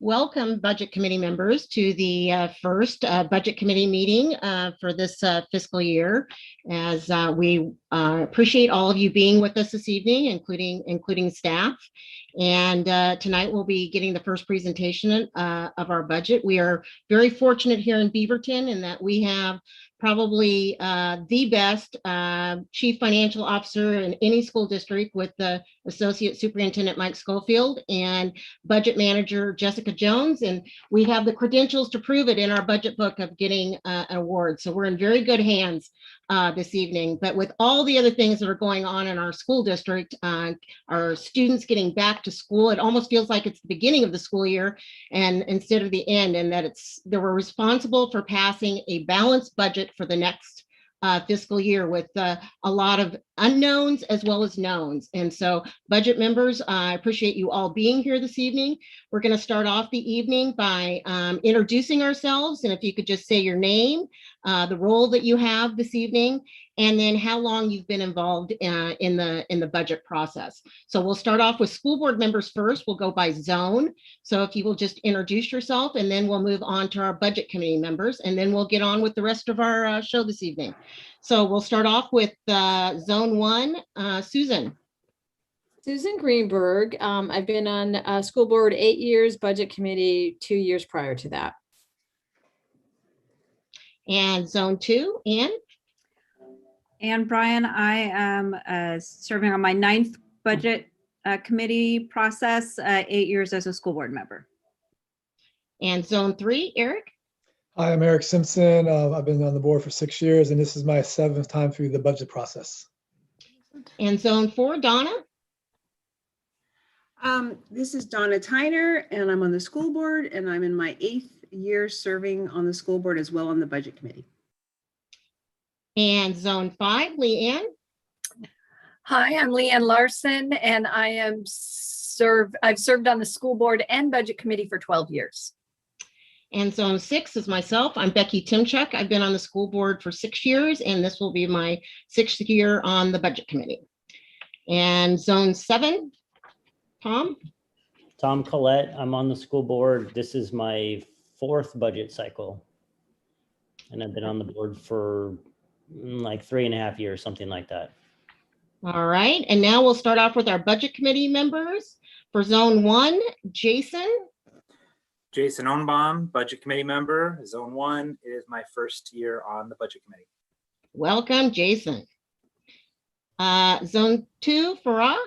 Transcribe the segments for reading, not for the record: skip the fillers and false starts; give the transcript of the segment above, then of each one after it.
Welcome, Budget Committee members, to the first Budget Committee meeting for this fiscal year. As we appreciate all of you being with us this evening, including staff. And tonight we'll be getting the first presentation of our budget. We are very fortunate here in Beaverton in that we have probably the best chief financial officer in any school district, with the Associate Superintendent Mike Schofield and Budget Manager Jessica Jones. And we have the credentials to prove it in our budget book of getting an award. So we're in very good hands this evening. But with all the other things that are going on in our school district, our students getting back to school, it almost feels like it's the beginning of the school year and instead of the end, and that they were responsible for passing a balanced budget for the next fiscal year with a lot of unknowns as well as knowns. And so, budget members, I appreciate you all being here this evening. We're going to start off the evening by introducing ourselves, and if you could just say your name, the role that you have this evening, and then how long you've been involved in the budget process. So we'll start off with school board members first. We'll go by zone. So if you will just introduce yourself, and then we'll move on to our budget committee members, and then we'll get on with the rest of our show this evening. So we'll start off with Zone 1, Susan. Susan Greenberg. I've been on school board 8 years, budget committee 2 years prior to that. And Zone 2, Ann. Ann Bryan, I am serving on my 9th budget committee process, 8 years as a school board member. And Zone 3, Eric. Hi, I'm Eric Simpson. I've been on the board for 6 years, and this is my 7th time through the budget process. And Zone 4, Donna. This is Donna Tyner, and I'm on the school board, and I'm in my 8th year serving on the school board as well on the budget committee. And Zone 5, Leanne. Hi, I'm Leanne Larson, and I've served on the school board and budget committee for 12 years. And Zone 6 is myself. I'm Becky Timchuk. I've been on the school board for 6 years, and this will be my 6th year on the budget committee. And Zone 7, Tom. Tom Collette. I'm on the school board. This is my 4th budget cycle, and I've been on the board for like 3.5 years, something like that. All right, and now we'll start off with our budget committee members. For Zone 1, Jason. Jason Ohnbaum, budget committee member, Zone 1. It is my 1st year on the budget committee. Welcome, Jason. Zone 2, Farah.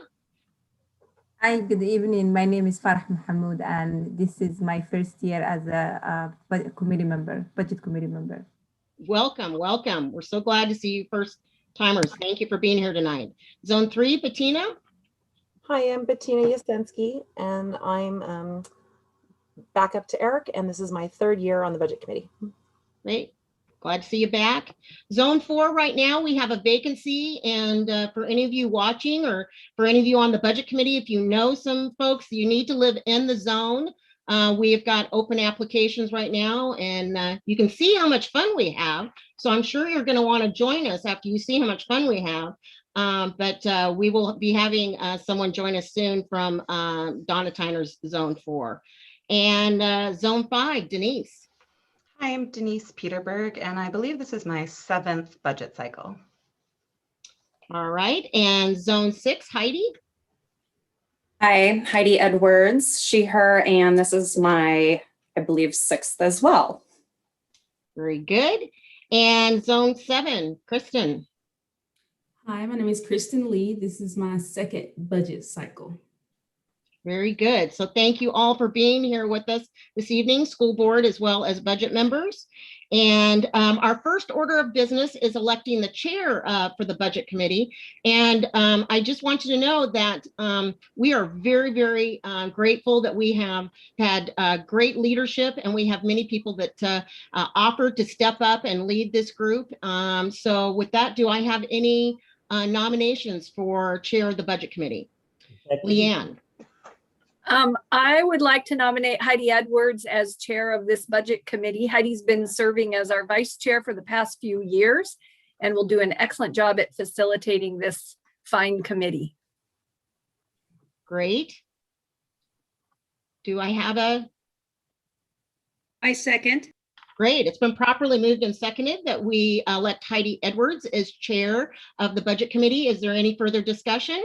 Hi, good evening. My name is Farah Mohammed, and this is my 1st year as a budget committee member. Welcome, welcome. We're so glad to see you first timers. Thank you for being here tonight. Zone 3, Bettina. Hi, I'm Bettina Yasensky, and I'm back up to Eric, and this is my 3rd year on the budget committee. Great. Glad to see you back. Zone 4, right now we have a vacancy, and for any of you watching or for any of you on the budget committee, if you know some folks, you need to live in the zone. We've got open applications right now, and you can see how much fun we have. So I'm sure you're going to want to join us after you see how much fun we have. But we will be having someone join us soon from Donna Tyner's Zone 4. And Zone 5, Denise. Hi, I'm Denise Peterberg, and I believe this is my 7th budget cycle. All right, and Zone 6, Heidi. Hi, Heidi Edwards, she, her, and this is my, I believe, 6th as well. Very good. And Zone 7, Kristen. Hi, my name is Kristen Lee. This is my 2nd budget cycle. Very good. So thank you all for being here with us this evening, school board as well as budget members. And our first order of business is electing the chair for the budget committee. And I just want you to know that we are very, very grateful that we have had great leadership, and we have many people that offered to step up and lead this group. So with that, do I have any nominations for chair of the budget committee? Leanne. I would like to nominate Heidi Edwards as chair of this budget committee. Heidi's been serving as our vice chair for the past few years and will do an excellent job at facilitating this fine committee. Great. Do I have a I second. Great. It's been properly moved and seconded that we elect Heidi Edwards as chair of the Budget Committee. Is there any further discussion?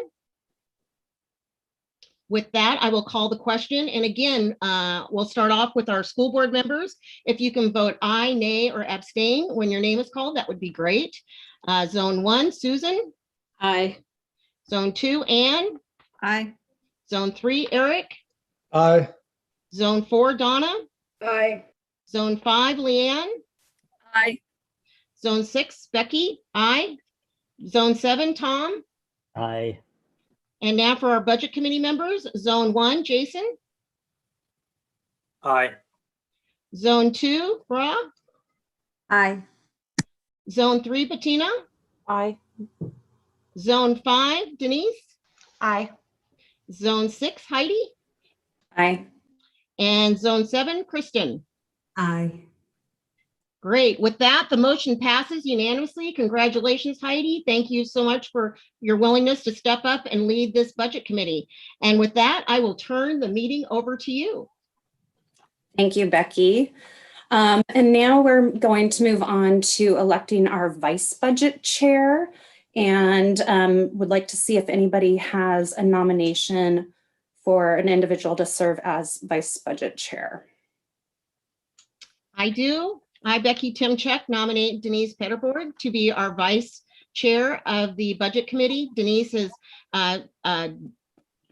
With that, I will call the question. And again, we'll start off with our school board members. If you can vote aye, nay, or abstain when your name is called, that would be great. Zone 1, Susan. Aye. Zone 2, Anne. Aye. Zone 3, Eric. Aye. Zone 4, Donna. Aye. Zone 5, Leanne. Aye. Zone 6, Becky. Aye. Zone 7, Tom. Aye. And now for our Budget Committee members, Zone 1, Jason. Aye. Zone 2, Bra. Aye. Zone 3, Bettina. Aye. Zone 5, Denise. Aye. Zone 6, Heidi. Aye. And Zone 7, Kristen. Aye. Great. With that, the motion passes unanimously. Congratulations, Heidi. Thank you so much for your willingness to step up and lead this Budget Committee. And with that, I will turn the meeting over to you. Thank you, Becky. And now we're going to move on to electing our vice budget chair, and would like to see if anybody has a nomination for an individual to serve as vice budget chair. I do. I, Becky Timchek, nominate Denise Petterborg to be our vice chair of the Budget Committee. Denise has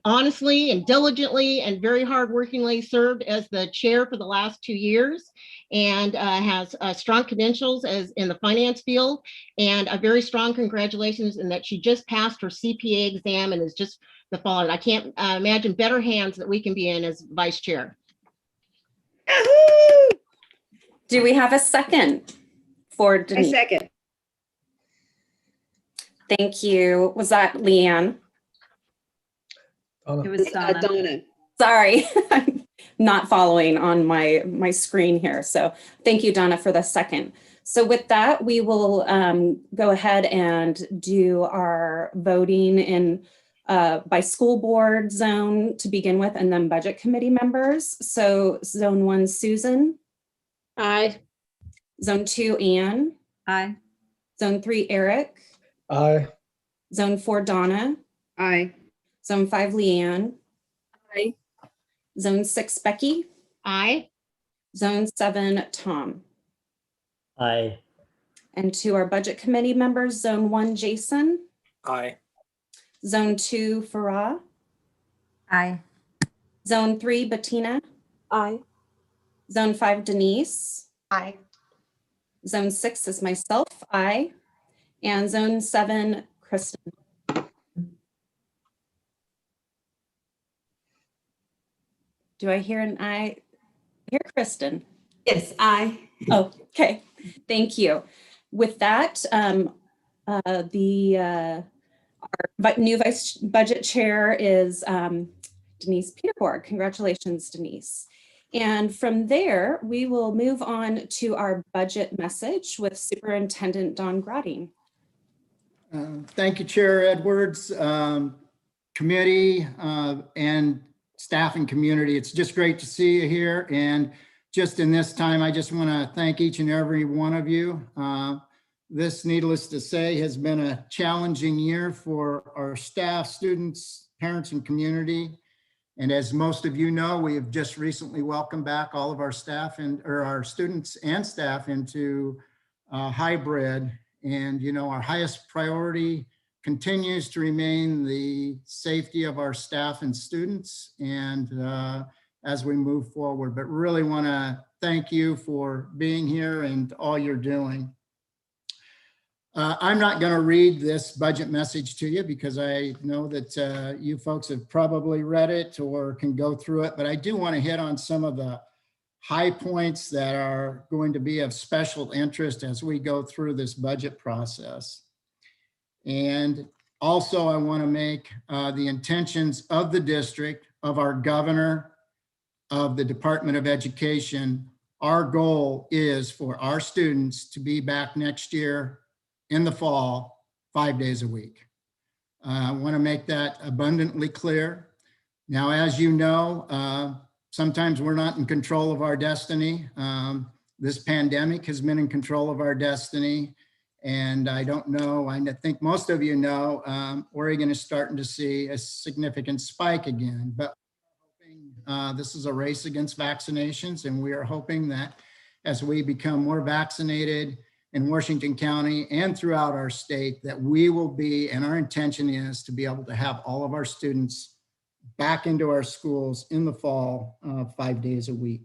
honestly and diligently and very hardworkingly served as the chair for the last 2 years, and has strong credentials as in the finance field, and a very strong congratulations in that she just passed her CPA exam and is just the following. I can't imagine better hands that we can be in as vice chair. Do we have a second for Denise? I second. Thank you. Was that Leanne? Donna. It was Donna. Donna. Sorry, I'm not following on my screen here. So thank you, Donna, for the second. So with that, we will go ahead and do our voting in by school board zone to begin with, and then budget committee members. So zone 1, Susan. Aye. Zone 2, Anne. Aye. Zone 3, Eric. Aye. Zone 4, Donna. Aye. Zone 5, Leanne. Aye. Zone 6, Becky. Aye. Zone 7, Tom. Aye. And to our budget committee members, zone 1, Jason. Aye. Zone 2, Farah. Aye. Zone 3, Bettina. Aye. Zone 5, Denise. Aye. Zone 6 is myself, aye. And zone 7, Kristen. Do I hear an aye? I hear Kristen. Yes, aye. Oh, okay. Thank you. With that, our new vice budget chair is Denise Peterborg. Congratulations, Denise. And from there, we will move on to our budget message with Superintendent Don Grading. Thank you, Chair Edwards, committee, and staff and community. It's just great to see you here. And just in this time, I just want to thank each and every one of you. This, needless to say, has been a challenging year for our staff, students, parents, and community. And as most of you know, we have just recently welcomed back all of our staff or our students and staff into hybrid. And, you know, our highest priority continues to remain the safety of our staff and students, and as we move forward, but really want to thank you for being here and all you're doing. I'm not going to read this budget message to you because I know that you folks have probably read it or can go through it, but I do want to hit on some of the high points that are going to be of special interest as we go through this budget process. And also I want to make the intentions of the district, of our governor, of the Department of Education. Our goal is for our students to be back next year in the fall, 5 days a week. I want to make that abundantly clear. Now, as you know, sometimes we're not in control of our destiny. This pandemic has been in control of our destiny. And I don't know, I think most of you know, Oregon is starting to see a significant spike again, but this is a race against vaccinations, and we are hoping that as we become more vaccinated in Washington County and throughout our state, that we will be, and our intention is to be able to have all of our students back into our schools in the fall, 5 days a week.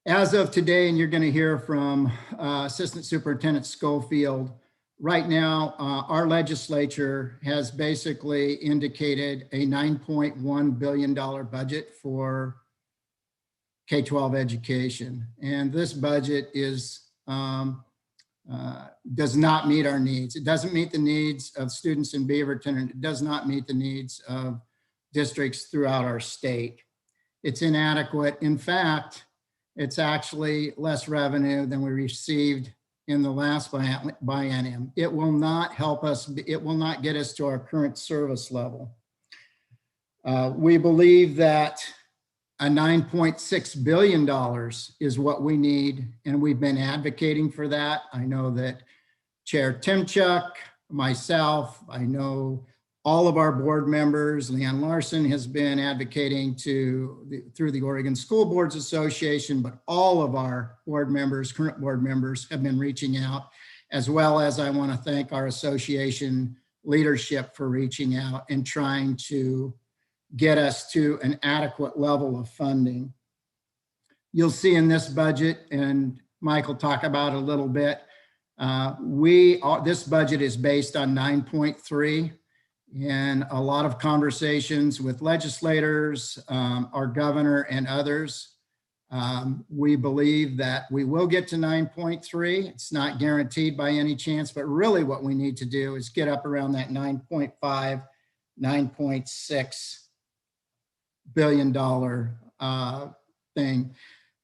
As of today, and you're going to hear from Assistant Superintendent Schofield, right now, our legislature has basically indicated a $9.1 billion budget for K-12 education. And this budget is does not meet our needs. It doesn't meet the needs of students in Beaverton, and it does not meet the needs of districts throughout our state. It's inadequate. In fact, it's actually less revenue than we received in the last biennium. It will not help us. It will not get us to our current service level. We believe that a $9.6 billion is what we need, and we've been advocating for that. I know that Chair Timchuk, myself, I know all of our board members, Leanne Larson has been advocating through the Oregon School Boards Association, but all of our board members, current board members, have been reaching out, as well as I want to thank our association leadership for reaching out and trying to get us to an adequate level of funding. You'll see in this budget, and Mike will talk about it a little bit, this budget is based on 9.3. In a lot of conversations with legislators, our governor and others, we believe that we will get to 9.3. It's not guaranteed by any chance, but really what we need to do is get up around that 9.5, 9.6 billion thing.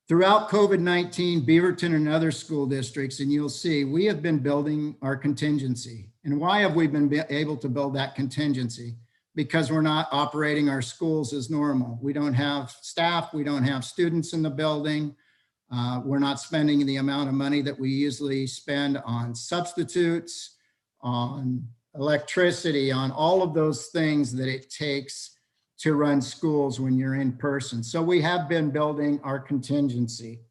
Throughout COVID-19, Beaverton and other school districts, and you'll see, we have been building our contingency. And why have we been able to build that contingency? Because we're not operating our schools as normal. We don't have staff, we don't have students in the building. We're not spending the amount of money that we usually spend on substitutes, on electricity, on all of those things that it takes to run schools when you're in person. So we have been building our contingency.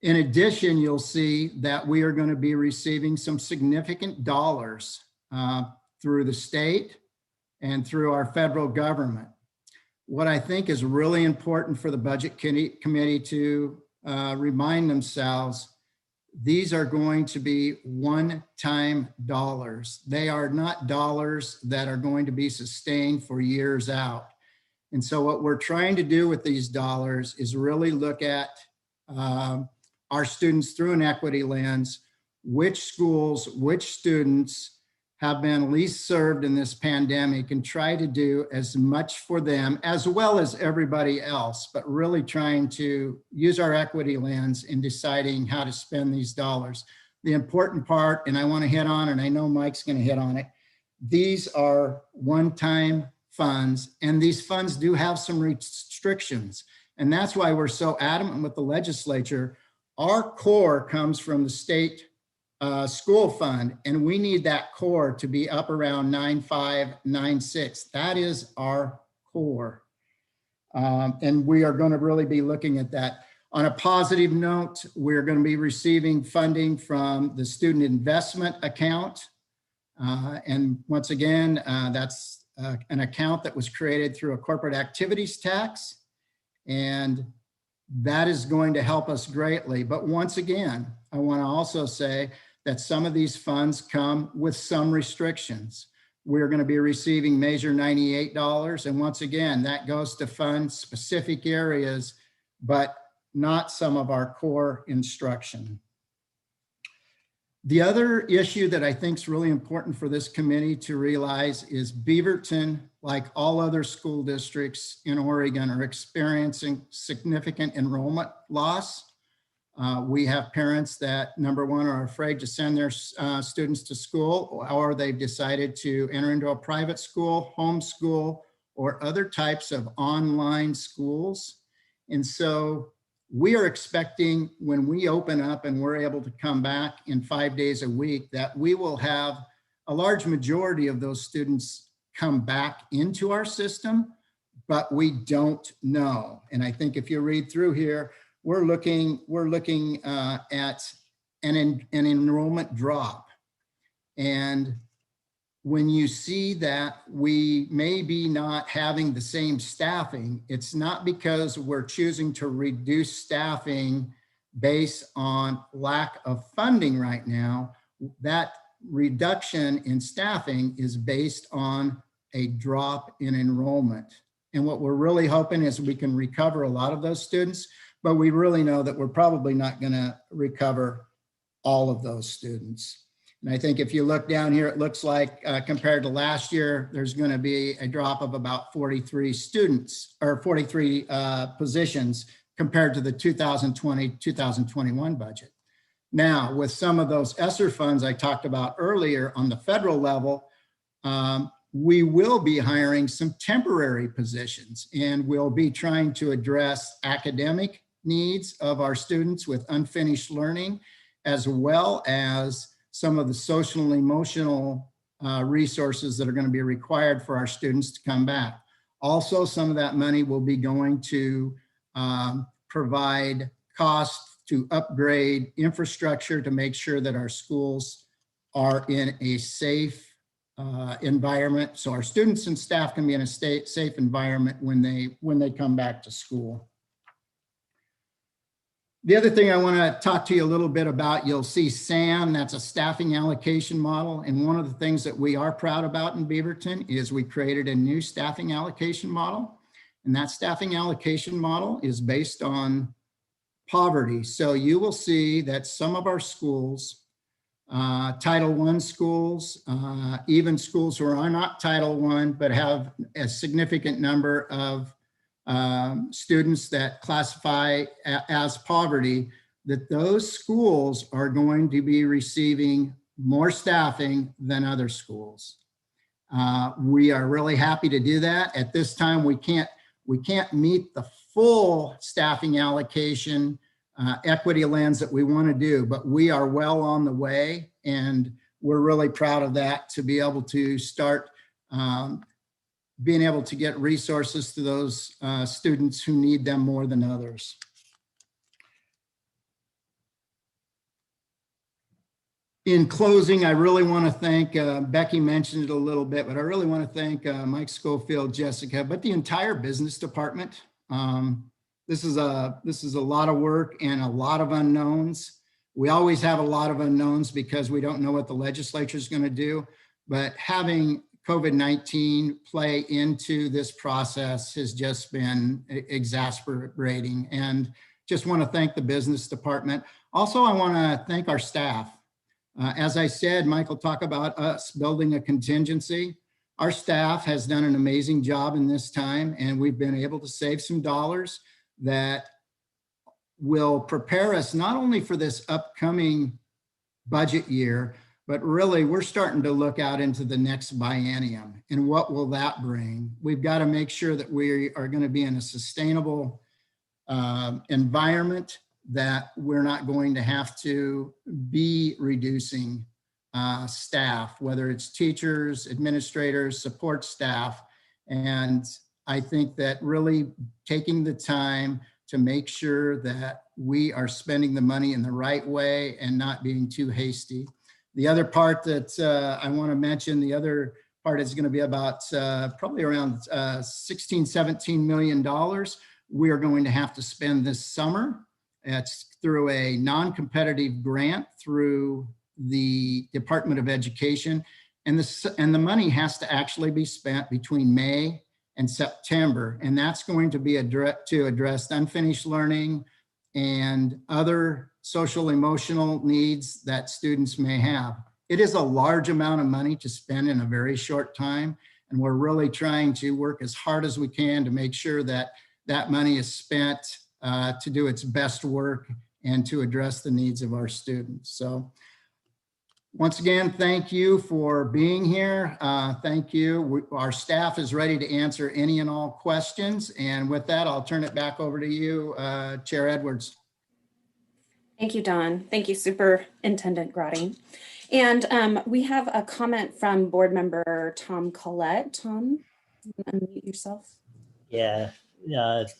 In addition, you'll see that we are going to be receiving some significant dollars through the state and through our federal government. What I think is really important for the Budget Committee to remind themselves, these are going to be one-time dollars. They are not dollars that are going to be sustained for years out. And so what we're trying to do with these dollars is really look at our students through an equity lens, which schools, which students have been least served in this pandemic, and try to do as much for them as well as everybody else, but really trying to use our equity lens in deciding how to spend these dollars. The important part, and I want to hit on, and I know Mike's going to hit on it, these are one-time funds, and these funds do have some restrictions. And that's why we're so adamant with the legislature. Our core comes from the state school fund, and we need that core to be up around 9.5, 9.6. That is our core. And we are going to really be looking at that. On a positive note, we're going to be receiving funding from the student investment account. And once again, that's an account that was created through a corporate activities tax. And that is going to help us greatly. But once again, I want to also say that some of these funds come with some restrictions. We're going to be receiving Measure 98 dollars. And once again, that goes to fund specific areas, but not some of our core instruction. The other issue that I think is really important for this committee to realize is Beaverton, like all other school districts in Oregon, are experiencing significant enrollment loss. We have parents that, number one, are afraid to send their students to school, or they've decided to enter into a private school, homeschool, or other types of online schools. And so we are expecting when we open up and we're able to come back in 5 days a week, that we will have a large majority of those students come back into our system, but we don't know. And I think if you read through here, we're looking at an enrollment drop. And when you see that we may be not having the same staffing, it's not because we're choosing to reduce staffing based on lack of funding right now. That reduction in staffing is based on a drop in enrollment. And what we're really hoping is we can recover a lot of those students, but we really know that we're probably not going to recover all of those students. And I think if you look down here, it looks like compared to last year, there's going to be a drop of about 43 students or 43 positions compared to the 2020-2021 budget. Now, with some of those ESSER funds I talked about earlier on the federal level, we will be hiring some temporary positions, and we'll be trying to address academic needs of our students with unfinished learning, as well as some of the social and emotional resources that are going to be required for our students to come back. Also, some of that money will be going to provide costs to upgrade infrastructure to make sure that our schools are in a safe environment, so our students and staff can be in a safe environment when they come back to school. The other thing I want to talk to you a little bit about, you'll see SAM, that's a staffing allocation model. And one of the things that we are proud about in Beaverton is we created a new staffing allocation model. And that staffing allocation model is based on poverty. So you will see that some of our schools, Title I schools, even schools who are not Title I, but have a significant number of students that classify as poverty, that those schools are going to be receiving more staffing than other schools. We are really happy to do that. At this time, we can't meet the full staffing allocation equity lens that we want to do, but we are well on the way, and we're really proud of that, to be able to start being able to get resources to those students who need them more than others. In closing, I really want to thank, Becky mentioned it a little bit, but I really want to thank Mike Schofield, Jessica, but the entire business department. This is a lot of work and a lot of unknowns. We always have a lot of unknowns because we don't know what the legislature is going to do, but having COVID-19 play into this process has just been exasperating, and just want to thank the business department. Also, I want to thank our staff. As I said, Michael talked about us building a contingency. Our staff has done an amazing job in this time, and we've been able to save some dollars that will prepare us not only for this upcoming budget year, but really we're starting to look out into the next biennium, and what will that bring? We've got to make sure that we are going to be in a sustainable environment, that we're not going to have to be reducing staff, whether it's teachers, administrators, support staff. And I think that really taking the time to make sure that we are spending the money in the right way and not being too hasty. The other part that I want to mention, the other part is going to be about probably around $16, $17 million we are going to have to spend this summer. It's through a non-competitive grant through the Department of Education. And the money has to actually be spent between May and September. And that's going to be to address unfinished learning and other social emotional needs that students may have. It is a large amount of money to spend in a very short time. And we're really trying to work as hard as we can to make sure that that money is spent to do its best work and to address the needs of our students. So Once again, thank you for being here. Thank you. Our staff is ready to answer any and all questions. And with that, I'll turn it back over to you, Chair Edwards. Thank you, Don. Thank you, Superintendent Grotting. And we have a comment from Board Member Tom Collette. Tom, unmute yourself. Yeah,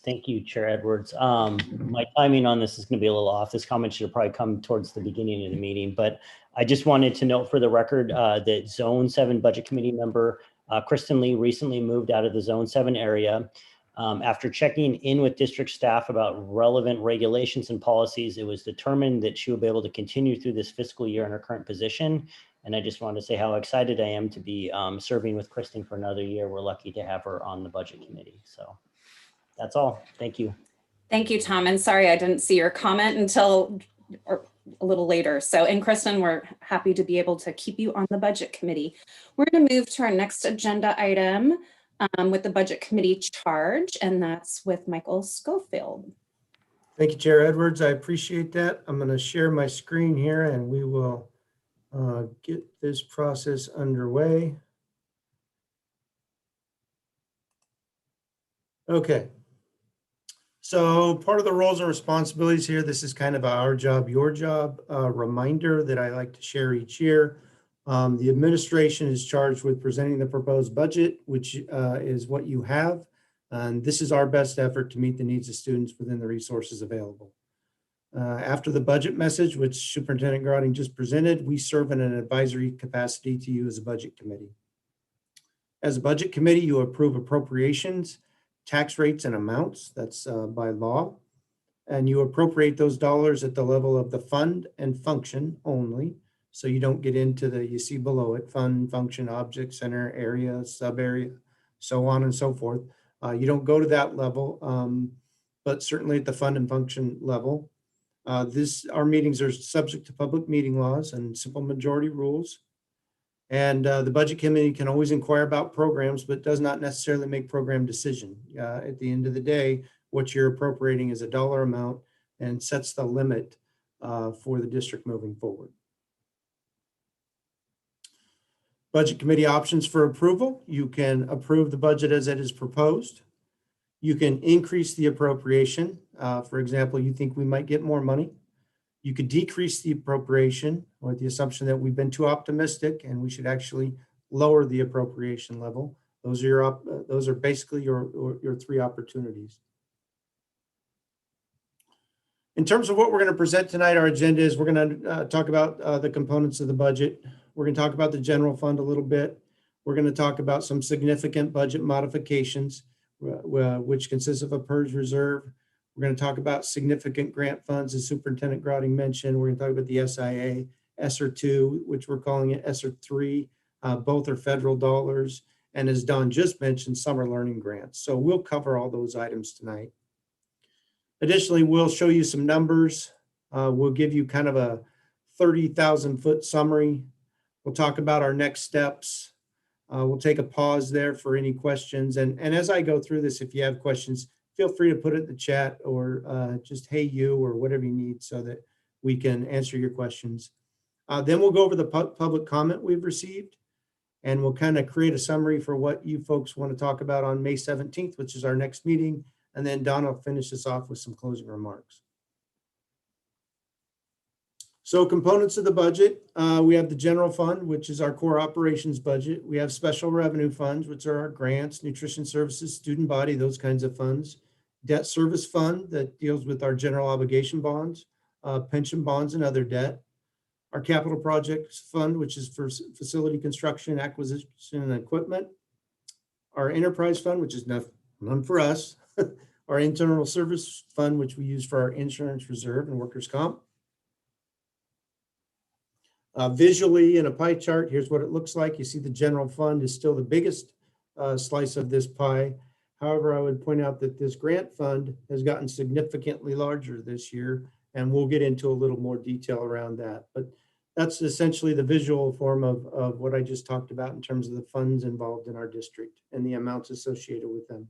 thank you, Chair Edwards. My timing on this is going to be a little off. This comment should have probably come towards the beginning of the meeting, but I just wanted to note for the record that Zone 7 Budget Committee member Kristen Lee recently moved out of the Zone 7 area. After checking in with district staff about relevant regulations and policies, it was determined that she will be able to continue through this fiscal year in her current position. And I just wanted to say how excited I am to be serving with Kristen for another year. We're lucky to have her on the budget committee. So that's all. Thank you. Thank you, Tom. And sorry, I didn't see your comment until a little later. So, and Kristen, we're happy to be able to keep you on the budget committee. We're going to move to our next agenda item with the budget committee charge, and that's with Michael Schofield. Thank you, Chair Edwards. I appreciate that. I'm going to share my screen here and we will get this process underway. Okay. So part of the roles and responsibilities here, this is kind of our job, your job, reminder that I like to share each year. The administration is charged with presenting the proposed budget, which is what you have. And this is our best effort to meet the needs of students within the resources available. After the budget message, which Superintendent Grotting just presented, we serve in an advisory capacity to you as a budget committee. As a budget committee, you approve appropriations, tax rates and amounts, that's by law, and you appropriate those dollars at the level of the fund and function only. So you don't get into the, you see below it, fund, function, object, center, area, sub area, so on and so forth. You don't go to that level, but certainly at the fund and function level. Our meetings are subject to public meeting laws and simple majority rules. And the budget committee can always inquire about programs, but does not necessarily make program decision. At the end of the day, what you're appropriating is a dollar amount and sets the limit for the district moving forward. Budget committee options for approval. You can approve the budget as it is proposed. You can increase the appropriation. For example, you think we might get more money. You could decrease the appropriation with the assumption that we've been too optimistic and we should actually lower the appropriation level. Those are basically your three opportunities. In terms of what we're going to present tonight, our agenda is we're going to talk about the components of the budget. We're going to talk about the general fund a little bit. We're going to talk about some significant budget modifications, which consists of a PERS reserve. We're going to talk about significant grant funds, as Superintendent Grotting mentioned. We're going to talk about the SIA, ESSER 2, which we're calling it ESSER 3. Both are federal dollars. And as Don just mentioned, summer learning grants. So we'll cover all those items tonight. Additionally, we'll show you some numbers. We'll give you kind of a 30,000-foot summary. We'll talk about our next steps. We'll take a pause there for any questions. And as I go through this, if you have questions, feel free to put it in the chat or just hey you or whatever you need so that we can answer your questions. Then we'll go over the public comment we've received and we'll kind of create a summary for what you folks want to talk about on May 17th, which is our next meeting. And then Don will finish us off with some closing remarks. So components of the budget, we have the general fund, which is our core operations budget. We have special revenue funds, which are our grants, nutrition services, student body, those kinds of funds. Debt service fund that deals with our general obligation bonds, pension bonds and other debt. Our capital projects fund, which is for facility construction, acquisition and equipment. Our enterprise fund, which is none for us. Our internal service fund, which we use for our insurance reserve and workers' comp. Visually in a pie chart, here's what it looks like. You see the general fund is still the biggest slice of this pie. However, I would point out that this grant fund has gotten significantly larger this year, and we'll get into a little more detail around that. But that's essentially the visual form of what I just talked about in terms of the funds involved in our district and the amounts associated with them.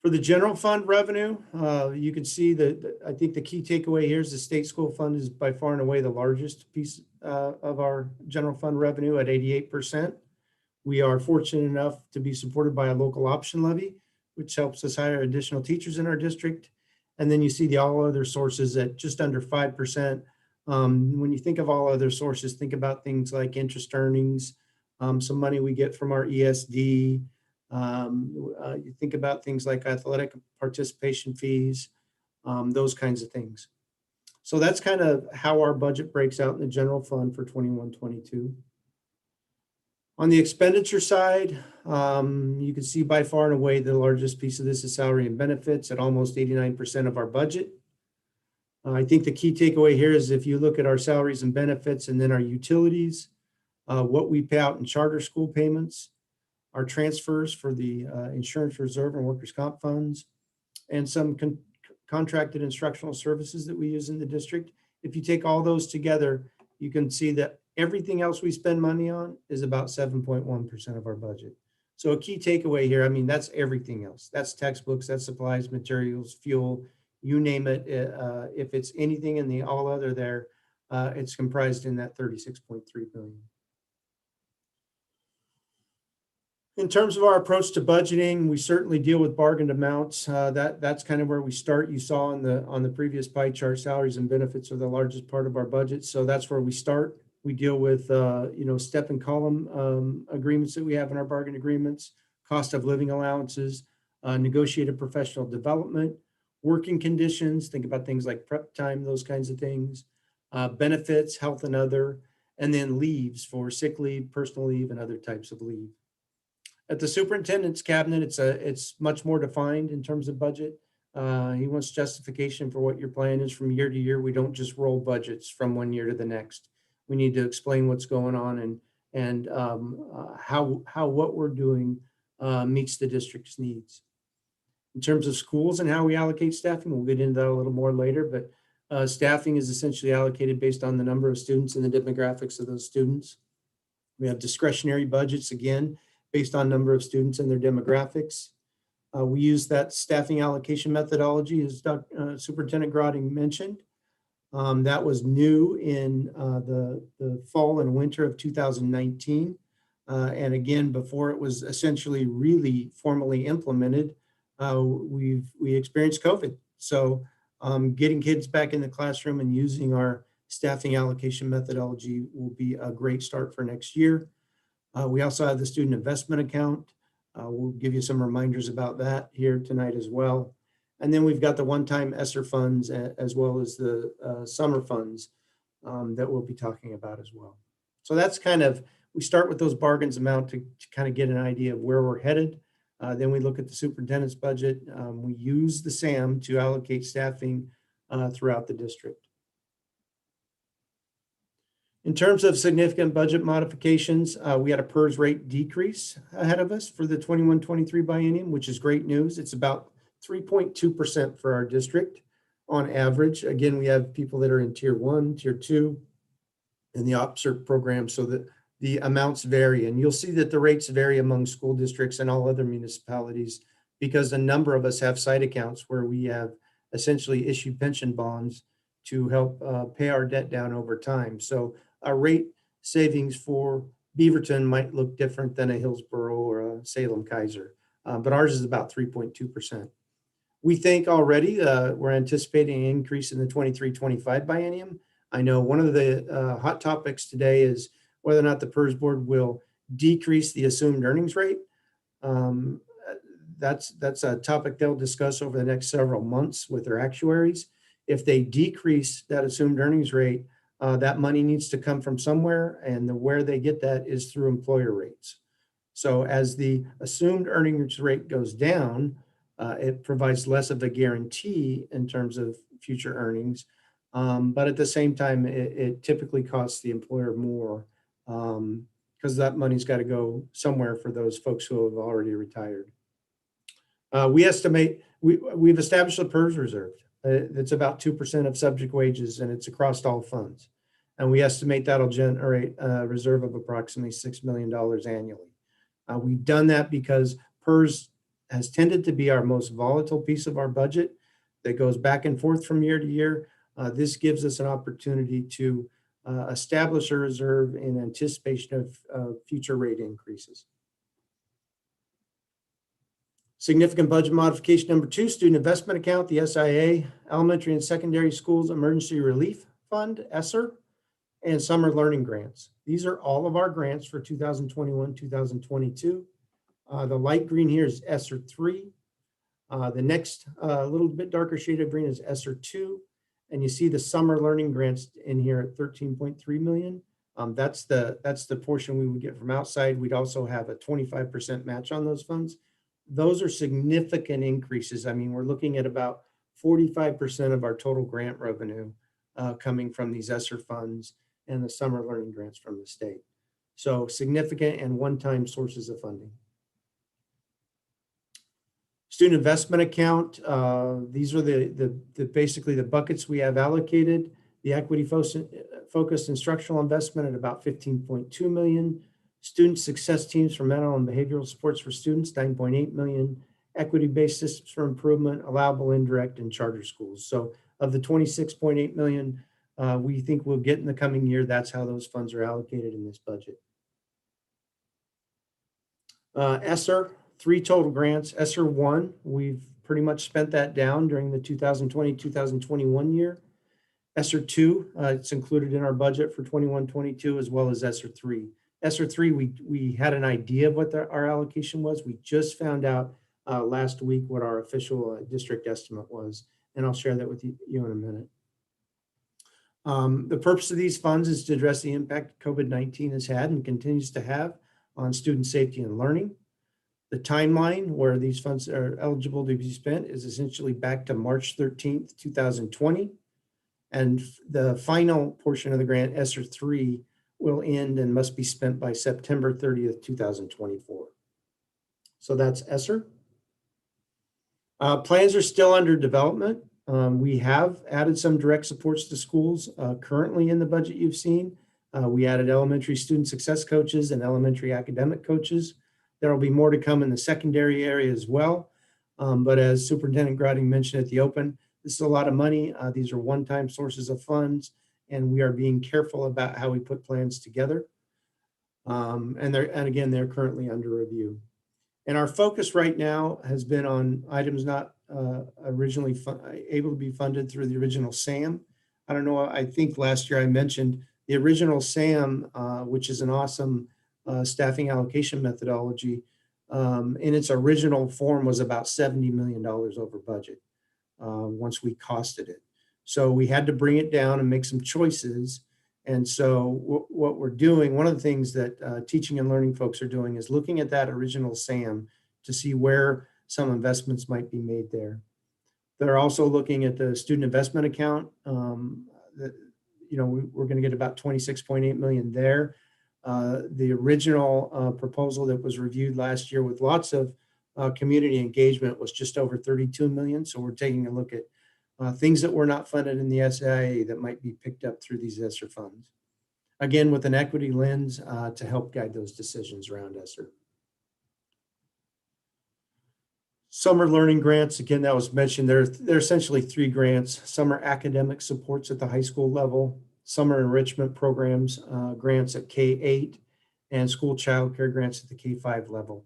For the general fund revenue, you can see that I think the key takeaway here is the state school fund is by far and away the largest piece of our general fund revenue at 88%. We are fortunate enough to be supported by a local option levy, which helps us hire additional teachers in our district. And then you see the all other sources at just under 5%. When you think of all other sources, think about things like interest earnings, some money we get from our ESD. You think about things like athletic participation fees, those kinds of things. So that's kind of how our budget breaks out in the general fund for 21-22. On the expenditure side, you can see by far and away the largest piece of this is salary and benefits at almost 89% of our budget. I think the key takeaway here is if you look at our salaries and benefits and then our utilities, what we pay out in charter school payments, our transfers for the insurance reserve and workers' comp funds, and some contracted instructional services that we use in the district. If you take all those together, you can see that everything else we spend money on is about 7.1% of our budget. So a key takeaway here, I mean, that's everything else. That's textbooks, that's supplies, materials, fuel, you name it. If it's anything in the all other there, it's comprised in that 36.3 billion. In terms of our approach to budgeting, we certainly deal with bargained amounts. That's kind of where we start. You saw on the previous pie chart, salaries and benefits are the largest part of our budget. So that's where we start. We deal with step and column agreements that we have in our bargain agreements, cost of living allowances, negotiated professional development, working conditions, think about things like prep time, those kinds of things, benefits, health and other, and then leaves for sick leave, personal leave, and other types of leave. At the superintendent's cabinet, it's much more defined in terms of budget. He wants justification for what your plan is from year to year. We don't just roll budgets from one year to the next. We need to explain what's going on and how what we're doing meets the district's needs. In terms of schools and how we allocate staffing, we'll get into that a little more later, but staffing is essentially allocated based on the number of students and the demographics of those students. We have discretionary budgets, again, based on number of students and their demographics. We use that staffing allocation methodology, as Superintendent Grotting mentioned. That was new in the fall and winter of 2019. And again, before it was essentially really formally implemented, we experienced COVID. So getting kids back in the classroom and using our staffing allocation methodology will be a great start for next year. We also have the student investment account. We'll give you some reminders about that here tonight as well. And then we've got the one-time ESSER funds as well as the summer funds that we'll be talking about as well. So that's kind of, we start with those bargains amount to kind of get an idea of where we're headed. Then we look at the superintendent's budget. We use the SAM to allocate staffing throughout the district. In terms of significant budget modifications, we had a PERS rate decrease ahead of us for the 21-23 biennium, which is great news. It's about 3.2% for our district on average. Again, we have people that are in tier 1, tier 2, and the OPSERP program, so that the amounts vary. And you'll see that the rates vary among school districts and all other municipalities because a number of us have site accounts where we have essentially issued pension bonds to help pay our debt down over time. So our rate savings for Beaverton might look different than a Hillsborough or a Salem Kaiser, but ours is about 3.2%. We think already we're anticipating an increase in the 23-25 biennium. I know one of the hot topics today is whether or not the PERS board will decrease the assumed earnings rate. That's a topic they'll discuss over the next several months with their actuaries. If they decrease that assumed earnings rate, that money needs to come from somewhere, and where they get that is through employer rates. So as the assumed earnings rate goes down, it provides less of a guarantee in terms of future earnings. But at the same time, it typically costs the employer more because that money's got to go somewhere for those folks who have already retired. We estimate, we've established a PERS reserve. It's about 2% of subject wages, and it's across all funds. And we estimate that'll generate a reserve of approximately $6 million annually. We've done that because PERS has tended to be our most volatile piece of our budget that goes back and forth from year to year. This gives us an opportunity to establish a reserve in anticipation of future rate increases. Significant budget modification number 2, student investment account, the SIA, elementary and secondary schools emergency relief fund, ESSER, and summer learning grants. These are all of our grants for 2021, 2022. The light green here is ESSER 3. The next little bit darker shade of green is ESSER 2. And you see the summer learning grants in here at 13.3 million. That's the portion we would get from outside. We'd also have a 25% match on those funds. Those are significant increases. I mean, we're looking at about 45% of our total grant revenue coming from these ESSER funds and the summer learning grants from the state. So significant and one-time sources of funding. Student investment account, these are basically the buckets we have allocated. The equity focused instructional investment at about 15.2 million. Student success teams for mental and behavioral supports for students, 9.8 million. Equity-based systems for improvement, allowable indirect, and charter schools. So of the 26.8 million we think we'll get in the coming year, that's how those funds are allocated in this budget. ESSER, 3 total grants. ESSER 1, we've pretty much spent that down during the 2020-2021 year. ESSER 2, it's included in our budget for 21-22, as well as ESSER 3. ESSER 3, we had an idea of what our allocation was. We just found out last week what our official district estimate was, and I'll share that with you in a minute. The purpose of these funds is to address the impact COVID-19 has had and continues to have on student safety and learning. The timeline where these funds are eligible to be spent is essentially back to March 13th, 2020. And the final portion of the grant, ESSER 3, will end and must be spent by September 30th, 2024. So that's ESSER. Plans are still under development. We have added some direct supports to schools currently in the budget you've seen. We added elementary student success coaches and elementary academic coaches. There will be more to come in the secondary area as well. But as Superintendent Groding mentioned at the open, this is a lot of money. These are one-time sources of funds, and we are being careful about how we put plans together. And again, they're currently under review. And our focus right now has been on items not originally able to be funded through the original SAM. I don't know, I think last year I mentioned the original SAM, which is an awesome staffing allocation methodology, in its original form was about $70 million over budget once we costed it. So we had to bring it down and make some choices. And so what we're doing, one of the things that teaching and learning folks are doing is looking at that original SAM to see where some investments might be made there. They're also looking at the student investment account. We're going to get about 26.8 million there. The original proposal that was reviewed last year with lots of community engagement was just over 32 million. So we're taking a look at things that were not funded in the SIA that might be picked up through these ESSER funds. Again, with an equity lens to help guide those decisions around ESSER. Summer learning grants, again, that was mentioned. They're essentially 3 grants. Summer academic supports at the high school level, summer enrichment programs, grants at K-8, and school childcare grants at the K-5 level.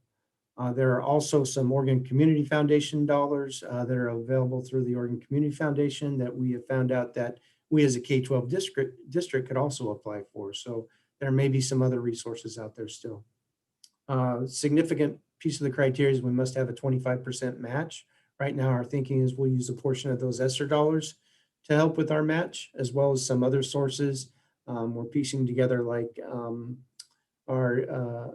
There are also some Oregon Community Foundation dollars that are available through the Oregon Community Foundation that we have found out that we as a K-12 district could also apply for. So there may be some other resources out there still. Significant piece of the criteria is we must have a 25% match. Right now, our thinking is we'll use a portion of those ESSER dollars to help with our match, as well as some other sources. We're piecing together like our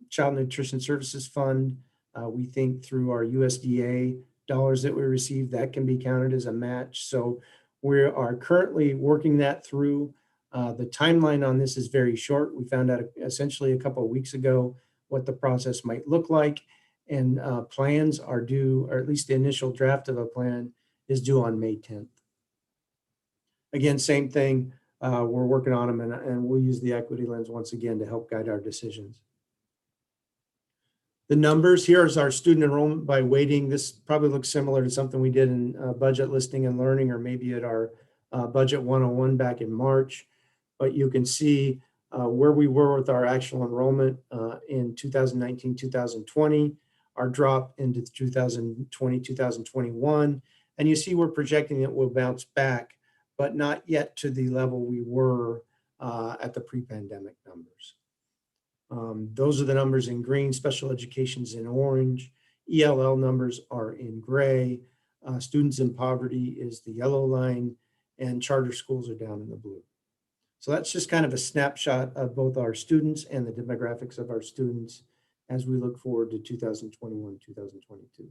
Child Nutrition Services Fund. We think through our USDA dollars that we receive, that can be counted as a match. So we are currently working that through. The timeline on this is very short. We found out essentially a couple of weeks ago what the process might look like, and plans are due, or at least the initial draft of a plan is due on May 10th. Again, same thing, we're working on them, and we'll use the equity lens once again to help guide our decisions. The numbers here is our student enrollment by weighting. This probably looks similar to something we did in budget listening and learning, or maybe at our budget 101 back in March. But you can see where we were with our actual enrollment in 2019, 2020, our drop into 2020, 2021. And you see we're projecting it will bounce back, but not yet to the level we were at the pre-pandemic numbers. Those are the numbers in green, special education's in orange, ELL numbers are in gray, students in poverty is the yellow line, and charter schools are down in the blue. So that's just kind of a snapshot of both our students and the demographics of our students as we look forward to 2021, 2022.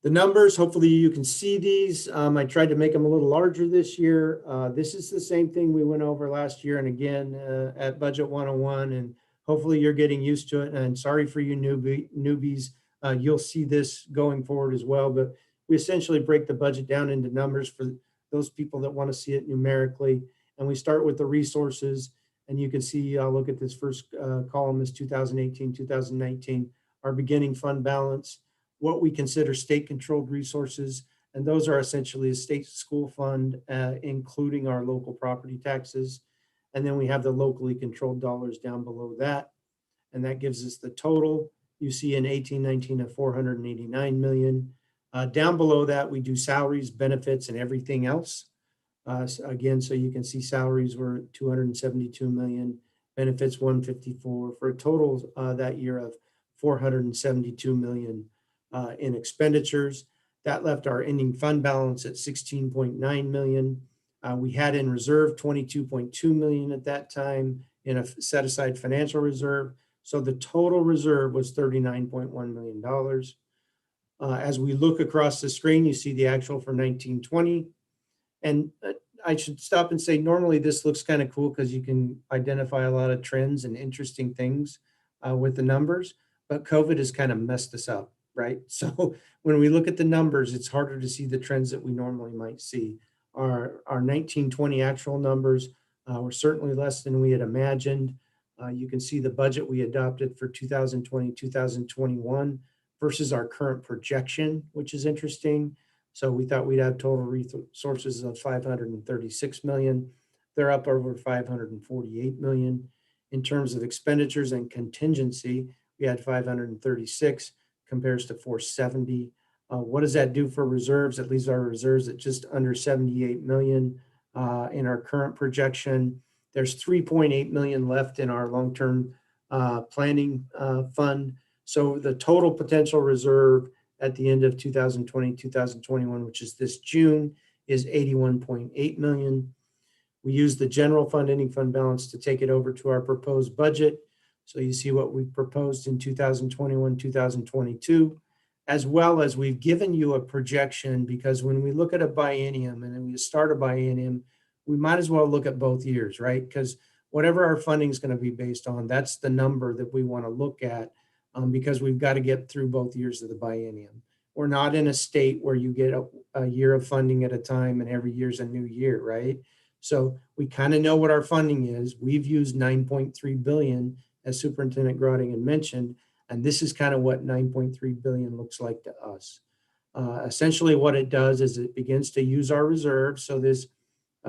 The numbers, hopefully you can see these. I tried to make them a little larger this year. This is the same thing we went over last year and again at Budget 101, and hopefully you're getting used to it. And sorry for you newbies, you'll see this going forward as well, but we essentially break the budget down into numbers for those people that want to see it numerically. And we start with the resources, and you can see, I'll look at this first column is 2018, 2019, our beginning fund balance, what we consider state-controlled resources, and those are essentially a state school fund, including our local property taxes. And then we have the locally controlled dollars down below that, and that gives us the total. You see in 18-19 of 489 million. Down below that, we do salaries, benefits, and everything else. Again, so you can see salaries were 272 million, benefits 154, for a total that year of 472 million. In expenditures. That left our ending fund balance at 16.9 million. We had in reserve 22.2 million at that time in a set aside financial reserve. So the total reserve was $39.1 million. As we look across the screen, you see the actual for 1920. And I should stop and say, normally this looks kind of cool because you can identify a lot of trends and interesting things with the numbers, but COVID has kind of messed us up. Right. So when we look at the numbers, it's harder to see the trends that we normally might see. Our 1920 actual numbers were certainly less than we had imagined. You can see the budget we adopted for 2020, 2021 versus our current projection, which is interesting. So we thought we'd have total resources of 536 million. They're up over 548 million. In terms of expenditures and contingency, we had 536. Compares to 470. What does that do for reserves? It leaves our reserves at just under 78 million in our current projection. There's 3.8 million left in our long-term planning fund. So the total potential reserve at the end of 2020, 2021, which is this June, is 81.8 million. We use the general fund ending fund balance to take it over to our proposed budget. So you see what we proposed in 2021, 2022, as well as we've given you a projection, because when we look at a biennium and then we start a biennium, we might as well look at both years, right? Because whatever our funding is going to be based on, that's the number that we want to look at because we've got to get through both years of the biennium. We're not in a state where you get a year of funding at a time and every year's a new year, right? So we kind of know what our funding is. We've used 9.3 billion as Superintendent Groningen mentioned, and this is kind of what 9.3 billion looks like to us. Essentially what it does is it begins to use our reserves. So this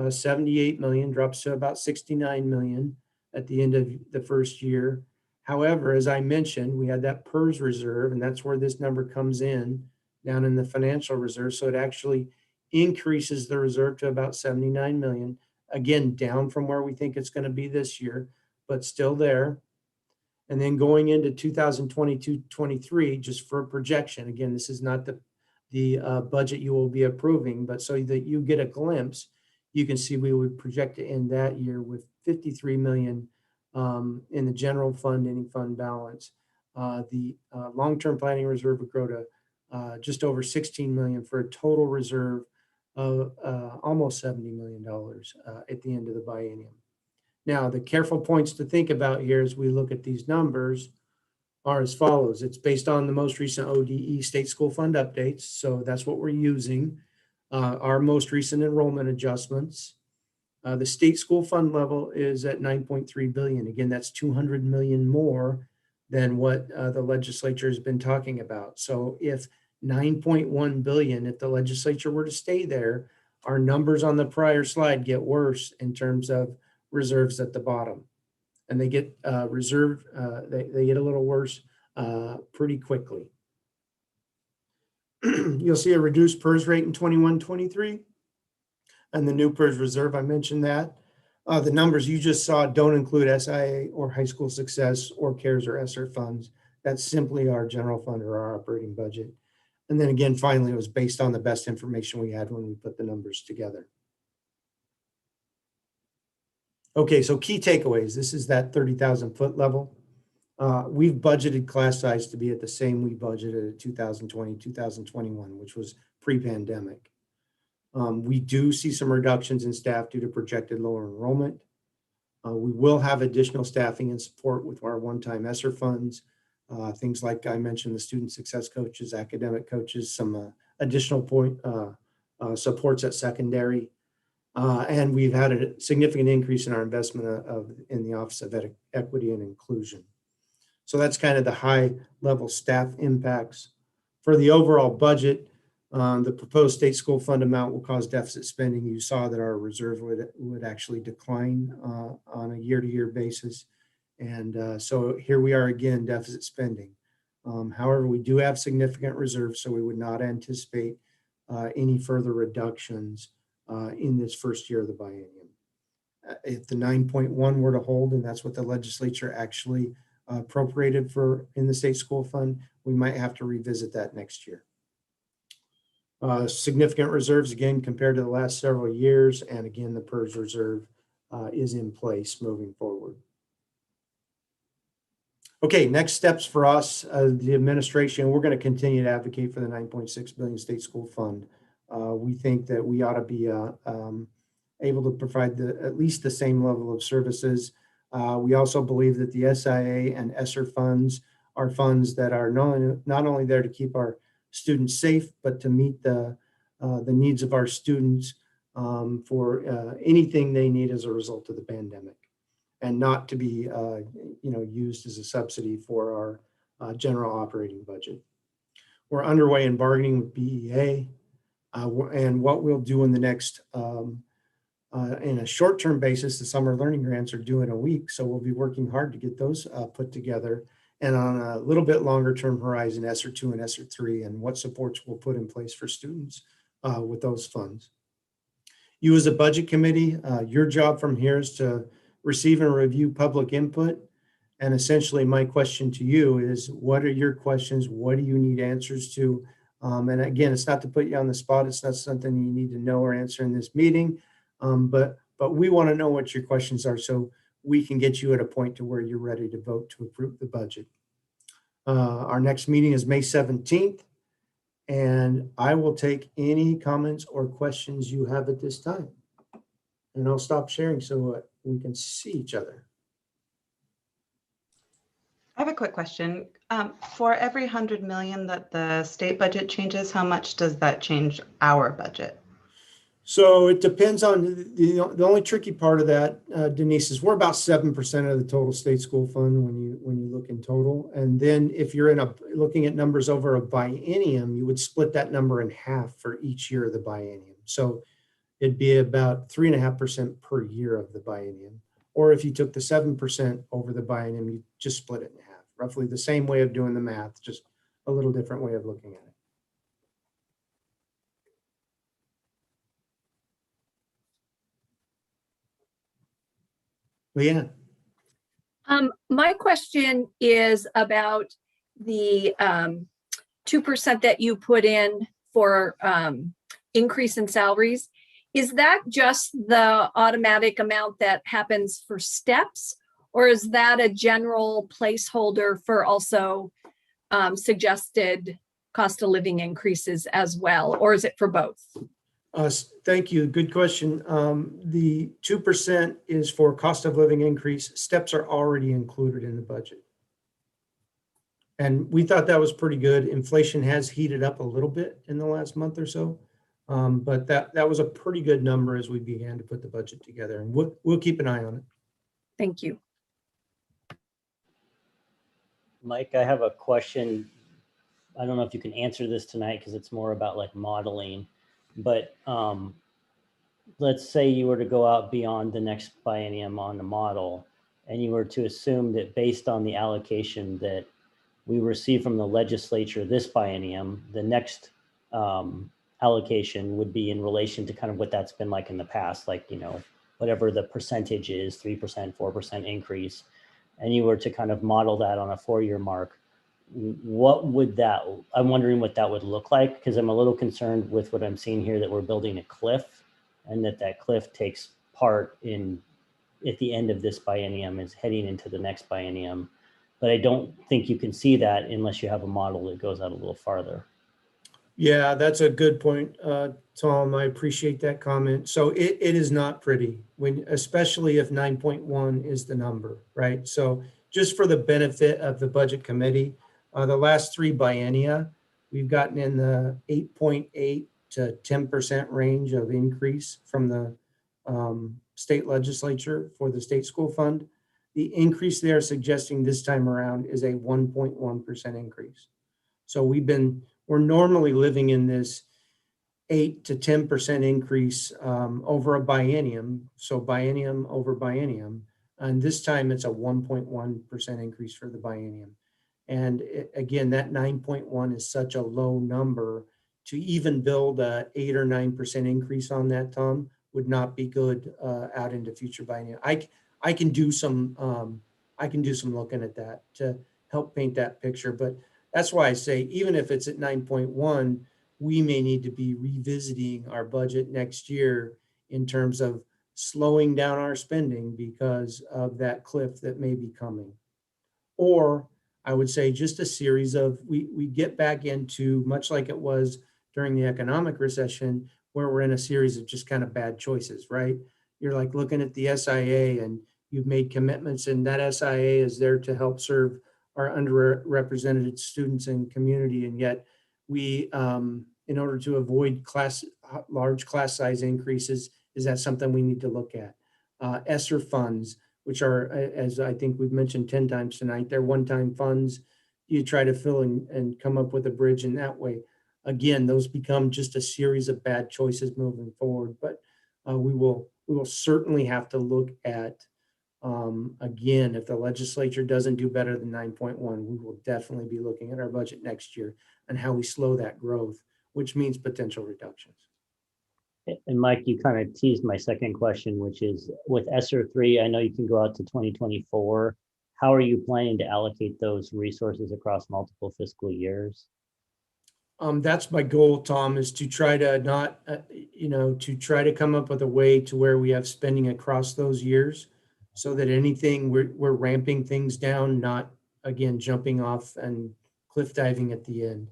78 million drops to about 69 million at the end of the first year. However, as I mentioned, we had that PERS reserve, and that's where this number comes in down in the financial reserve. So it actually increases the reserve to about 79 million, again, down from where we think it's going to be this year, but still there. And then going into 2022-23, just for a projection, again, this is not the budget you will be approving, but so that you get a glimpse, you can see we would project to end that year with 53 million in the general fund ending fund balance. The long-term planning reserve would grow to just over 16 million for a total reserve of almost $70 million at the end of the biennium. Now, the careful points to think about here as we look at these numbers are as follows. It's based on the most recent ODE state school fund updates. So that's what we're using. Our most recent enrollment adjustments. The state school fund level is at 9.3 billion. Again, that's 200 million more than what the legislature has been talking about. So if 9.1 billion, if the legislature were to stay there, our numbers on the prior slide get worse in terms of reserves at the bottom. And they get they get a little worse pretty quickly. You'll see a reduced PERS rate in 21-23 and the new PERS reserve, I mentioned that. The numbers you just saw don't include SIA or high school success or CARES or ESSER funds. That's simply our general fund or our operating budget. And then again, finally, it was based on the best information we had when we put the numbers together. Okay, so key takeaways. This is that 30,000 foot level. We've budgeted class size to be at the same we budgeted at 2020, 2021, which was pre-pandemic. We do see some reductions in staff due to projected lower enrollment. We will have additional staffing and support with our one-time ESSER funds. Things like I mentioned, the student success coaches, academic coaches, some additional supports at secondary. And we've had a significant increase in our investment in the Office of Equity and Inclusion. So that's kind of the high level staff impacts. For the overall budget, the proposed state school fund amount will cause deficit spending. You saw that our reserve would actually decline on a year-to-year basis. And so here we are again, deficit spending. However, we do have significant reserves, so we would not anticipate any further reductions in this first year of the biennium. If the 9.1 were to hold, and that's what the legislature actually appropriated for in the state school fund, we might have to revisit that next year. Significant reserves again compared to the last several years, and again the PERS reserve is in place moving forward. Okay, next steps for us, the administration, we're going to continue to advocate for the 9.6 billion state school fund. We think that we ought to be able to provide at least the same level of services. We also believe that the SIA and ESSER funds are funds that are not only there to keep our students safe, but to meet the needs of our students for anything they need as a result of the pandemic, and not to be used as a subsidy for our general operating budget. We're underway in bargaining with BEA, and what we'll do in the next in a short-term basis, the summer learning grants are due in a week, so we'll be working hard to get those put together. And on a little bit longer term horizon, ESSER 2 and ESSER 3, and what supports we'll put in place for students with those funds. You as a budget committee, your job from here is to receive and review public input. And essentially my question to you is, what are your questions? What do you need answers to? And again, it's not to put you on the spot. It's not something you need to know or answer in this meeting. But we want to know what your questions are so we can get you at a point to where you're ready to vote to approve the budget. Our next meeting is May 17th, and I will take any comments or questions you have at this time. And I'll stop sharing so we can see each other. I have a quick question. For every 100 million that the state budget changes, how much does that change our budget? So it depends on the only tricky part of that, Denise, is we're about 7% of the total state school fund when you look in total. And then if you're looking at numbers over a biennium, you would split that number in half for each year of the biennium. So it'd be about 3.5% per year of the biennium. Or if you took the 7% over the biennium, you just split it in half. Roughly the same way of doing the math, just a little different way of looking at it. Leanne. My question is about the 2% that you put in for increase in salaries. Is that just the automatic amount that happens for steps, or is that a general placeholder for also suggested cost of living increases as well, or is it for both? Thank you. Good question. The 2% is for cost of living increase. Steps are already included in the budget. And we thought that was pretty good. Inflation has heated up a little bit in the last month or so. But that was a pretty good number as we began to put the budget together. And we'll keep an eye on it. Thank you. Mike, I have a question. I don't know if you can answer this tonight because it's more about like modeling, but let's say you were to go out beyond the next biennium on the model, and you were to assume that based on the allocation that we receive from the legislature this biennium, the next allocation would be in relation to kind of what that's been like in the past, like, you know, whatever the percentage is, 3%, 4% increase, and you were to kind of model that on a 4-year mark, what would that, I'm wondering what that would look like, because I'm a little concerned with what I'm seeing here, that we're building a cliff and that cliff takes part in, at the end of this biennium, is heading into the next biennium. But I don't think you can see that unless you have a model that goes out a little farther. Yeah, that's a good point, Tom. I appreciate that comment. So it is not pretty, when, especially if 9.1 is the number, right? So just for the benefit of the budget committee, the last 3 biennia, we've gotten in the 8.8 to 10% range of increase from the state legislature for the state school fund. The increase they're suggesting this time around is a 1.1% increase. So we're normally living in this 8 to 10% increase over a biennium. So biennium over biennium. And this time it's a 1.1% increase for the biennium. And again, that 9.1 is such a low number to even build a 8 or 9% increase on that, Tom, would not be good out into future biennium. I can do some looking at that to help paint that picture, but that's why I say, even if it's at 9.1, we may need to be revisiting our budget next year in terms of slowing down our spending because of that cliff that may be coming. Or I would say just a series of, we get back into, much like it was during the economic recession, where we're in a series of just kind of bad choices, right? You're like looking at the SIA and you've made commitments, and that SIA is there to help serve our underrepresented students and community. And yet we, in order to avoid large class size increases, is that something we need to look at? ESSER funds, which are, as I think we've mentioned 10 times tonight, they're one-time funds. You try to fill and come up with a bridge in that way. Again, those become just a series of bad choices moving forward, but we will certainly have to look at, again, if the legislature doesn't do better than 9.1, we will definitely be looking at our budget next year and how we slow that growth, which means potential reductions. And Mike, you kind of teased my second question, which is with ESSER 3, I know you can go out to 2024. How are you planning to allocate those resources across multiple fiscal years? That's my goal, Tom, is to try to not, to try to come up with a way to where we have spending across those years, so that anything we're ramping things down, not again jumping off and cliff diving at the end.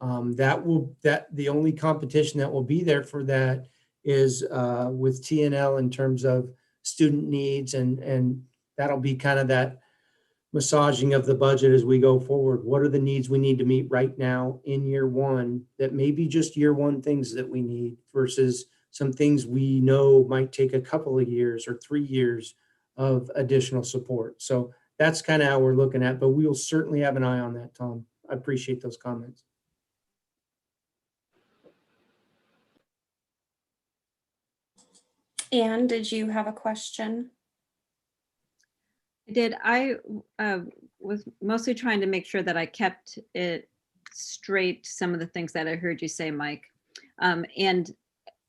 The only competition that will be there for that is with TNL in terms of student needs, and that'll be kind of that massaging of the budget as we go forward. What are the needs we need to meet right now in year one that may be just year one things that we need versus some things we know might take a couple of years or 3 years of additional support. So that's kind of how we're looking at, but we will certainly have an eye on that, Tom. I appreciate those comments. Anne, did you have a question? I did. I was mostly trying to make sure that I kept it straight, some of the things that I heard you say, Mike.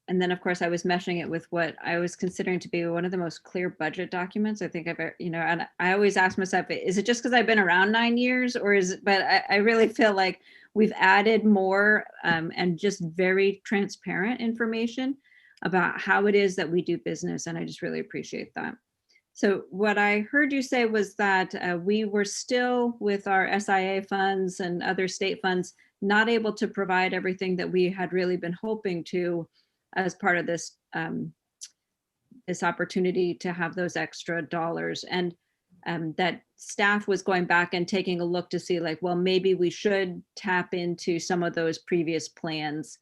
And then, of course, I was meshing it with what I was considering to be one of the most clear budget documents I think I've ever, and I always ask myself, is it just because I've been around 9 years, or is it, but I really feel like we've added more and just very transparent information about how it is that we do business. And I just really appreciate that. So what I heard you say was that we were still, with our SIA funds and other state funds, not able to provide everything that we had really been hoping to as part of this this opportunity to have those extra dollars, and that staff was going back and taking a look to see, like, well, maybe we should tap into some of those previous plans.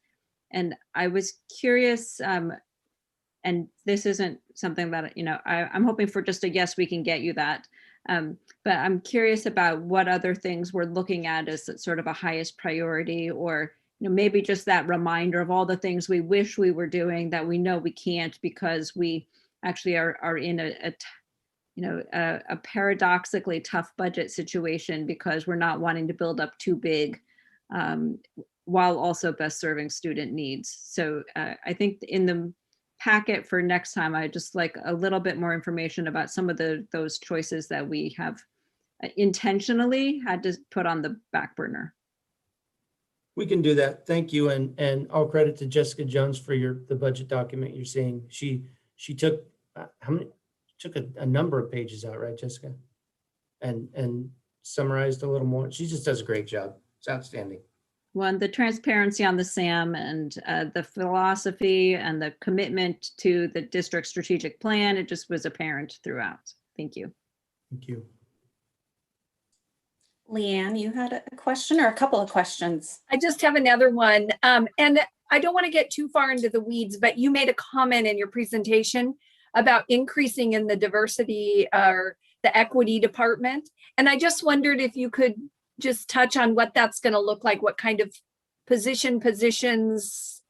And I was curious, and this isn't something that, I'm hoping for just a yes, we can get you that. But I'm curious about what other things we're looking at as sort of a highest priority, or maybe just that reminder of all the things we wish we were doing that we know we can't because we actually are in a paradoxically tough budget situation because we're not wanting to build up too big while also best serving student needs. So I think in the packet for next time, I just like a little bit more information about some of those choices that we have intentionally had to put on the back burner. We can do that. Thank you. And all credit to Jessica Jones for the budget document you're seeing. She took a number of pages out, right, Jessica? And summarized a little more. She just does a great job. It's outstanding. One, the transparency on the SAM and the philosophy and the commitment to the district strategic plan, it just was apparent throughout. Thank you. Thank you. Leanne, you had a question or a couple of questions? I just have another one. And I don't want to get too far into the weeds, but you made a comment in your presentation about increasing in the diversity or the equity department. And I just wondered if you could just touch on what that's going to look like, what kind of positions,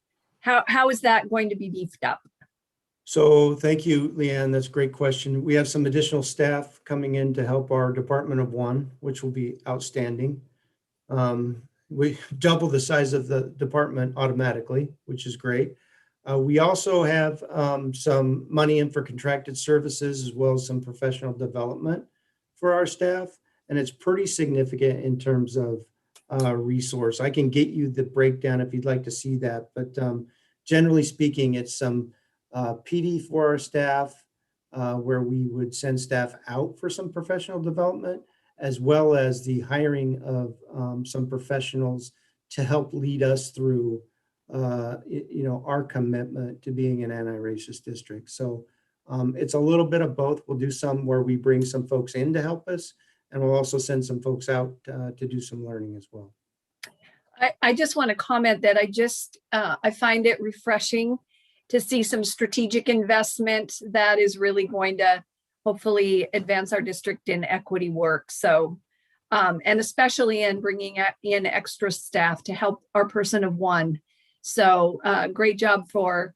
how is that going to be beefed up? So thank you, Leanne. That's a great question. We have some additional staff coming in to help our Department of One, which will be outstanding. We double the size of the department automatically, which is great. We also have some money in for contracted services as well as some professional development for our staff. And it's pretty significant in terms of resource. I can get you the breakdown if you'd like to see that. But generally speaking, it's some PD for our staff, where we would send staff out for some professional development, as well as the hiring of some professionals to help lead us through our commitment to being an anti-racist district. So it's a little bit of both. We'll do some where we bring some folks in to help us, and we'll also send some folks out to do some learning as well. I just want to comment that I find it refreshing to see some strategic investment that is really going to hopefully advance our district in equity work. So, and especially in bringing in extra staff to help our Person of One. So great job for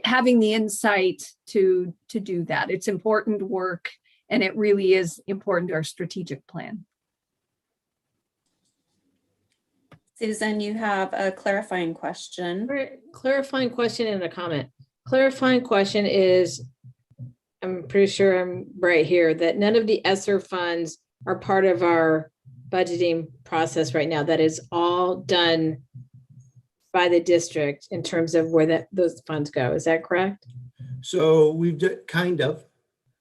having the insight to do that. It's important work, and it really is important to our strategic plan. Susan, you have a clarifying question. Clarifying question and a comment. Clarifying question is, I'm pretty sure I'm right here, that none of the ESSER funds are part of our budgeting process right now. That is all done by the district in terms of where those funds go. Is that correct? So we've kind of,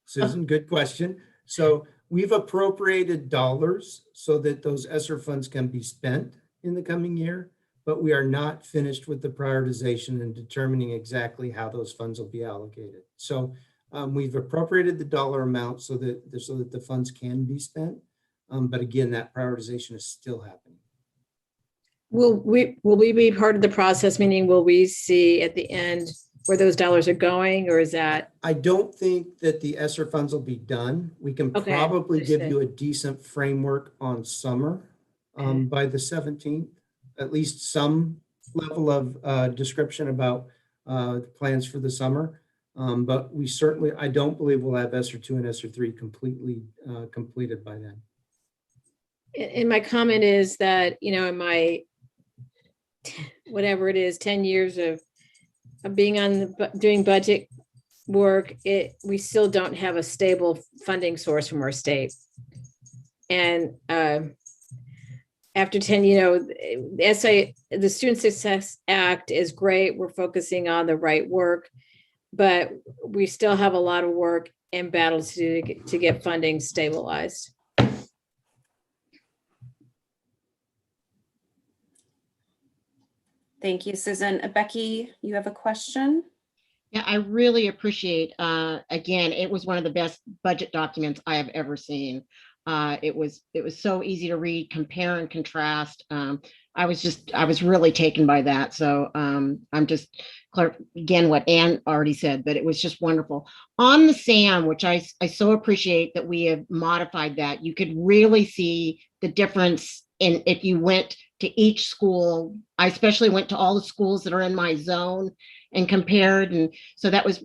Susan, good question. So we've appropriated dollars so that those ESSER funds can be spent in the coming year, but we are not finished with the prioritization and determining exactly how those funds will be allocated. So we've appropriated the dollar amount so that the funds can be spent. But again, that prioritization is still happening. Will we be part of the process? Meaning, will we see at the end where those dollars are going, or is that? I don't think that the ESSER funds will be done. We can probably give you a decent framework on summer by the 17th, at least some level of description about the plans for the summer. But I don't believe we'll have ESSER 2 and ESSER 3 completely completed by then. And my comment is that, in my, whatever it is, 10 years of being doing budget work, we still don't have a stable funding source from our state. And after 10, the Student Success Act is great. We're focusing on the right work, but we still have a lot of work and battles to get funding stabilized. Thank you, Susan. Becky, you have a question? Yeah, I really appreciate, again, it was one of the best budget documents I have ever seen. It was so easy to read, compare and contrast. I was really taken by that. So I'm just again what Ann already said, but it was just wonderful. On the SAM, which I so appreciate that we have modified that, you could really see the difference in if you went to each school. I especially went to all the schools that are in my zone and compared. And so that was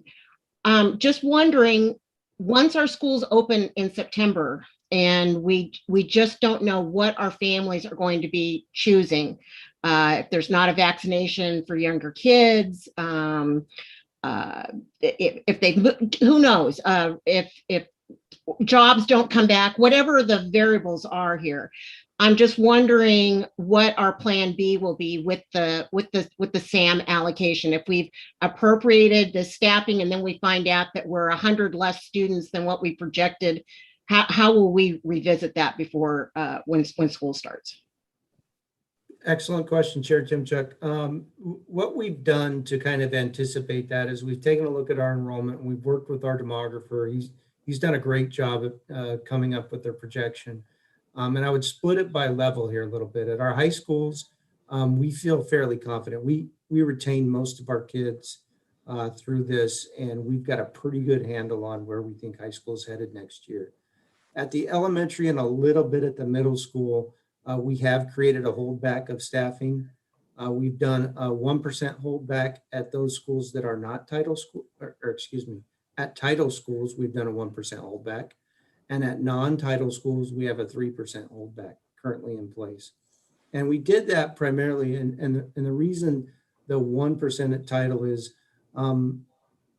just wondering, once our schools open in September, and we just don't know what our families are going to be choosing. If there's not a vaccination for younger kids, if they, who knows, if jobs don't come back, whatever the variables are here. I'm just wondering what our plan B will be with the SAM allocation. If we've appropriated the staffing and then we find out that we're 100 less students than what we projected, how will we revisit that before when school starts? Excellent question, Chair Timchuk. What we've done to kind of anticipate that is we've taken a look at our enrollment and we've worked with our demographer. He's done a great job at coming up with their projection. And I would split it by level here a little bit. At our high schools, we feel fairly confident. We retain most of our kids through this, and we've got a pretty good handle on where we think high school is headed next year. At the elementary and a little bit at the middle school, we have created a holdback of staffing. We've done a 1% holdback at those schools that are not title school, or excuse me, at title schools, we've done a 1% holdback. And at non-title schools, we have a 3% holdback currently in place. And we did that primarily, and the reason the 1% at title is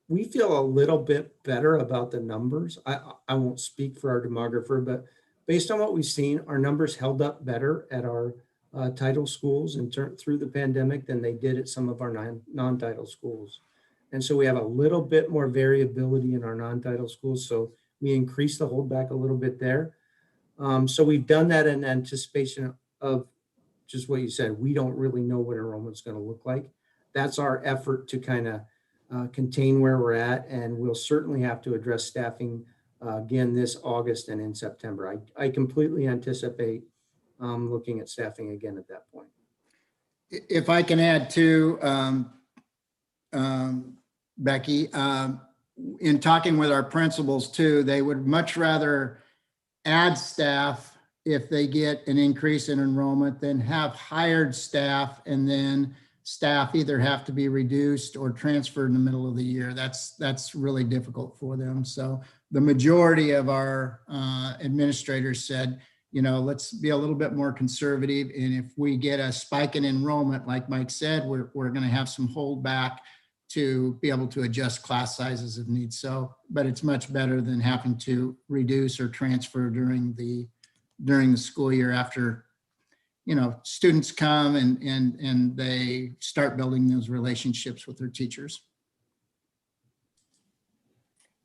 we feel a little bit better about the numbers. I won't speak for our demographer, but based on what we've seen, our numbers held up better at our title schools through the pandemic than they did at some of our non-title schools. And so we have a little bit more variability in our non-title schools. So we increased the holdback a little bit there. So we've done that in anticipation of just what you said. We don't really know what enrollment's going to look like. That's our effort to kind of contain where we're at. And we'll certainly have to address staffing again this August and in September. I completely anticipate looking at staffing again at that point. If I can add to Becky, in talking with our principals too, they would much rather add staff if they get an increase in enrollment than have hired staff and then staff either have to be reduced or transferred in the middle of the year. That's really difficult for them. So the majority of our administrators said, you know, let's be a little bit more conservative. And if we get a spike in enrollment, like Mike said, we're going to have some holdback to be able to adjust class sizes if need so, but it's much better than having to reduce or transfer during the school year after, you know, students come and they start building those relationships with their teachers.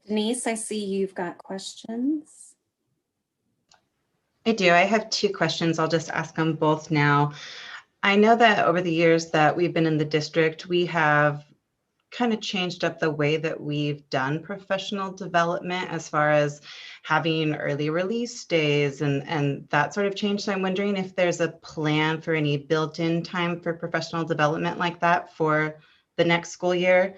Denise, I see you've got questions. I do. I have two questions. I'll just ask them both now. I know that over the years that we've been in the district, we have kind of changed up the way that we've done professional development as far as having early release days and that sort of change. So I'm wondering if there's a plan for any built-in time for professional development like that for the next school year.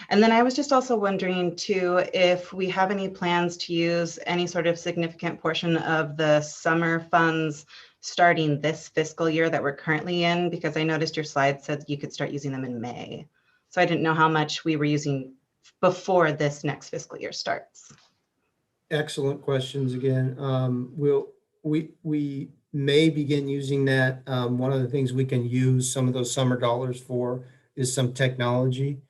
And then I was just also wondering too, if we have any plans to use any sort of significant portion of the summer funds starting this fiscal year that we're currently in, because I noticed your slide said you could start using them in May. So I didn't know how much we were using before this next fiscal year starts. Excellent questions again. We may begin using that. One of the things we can use some of those summer dollars for is some technology.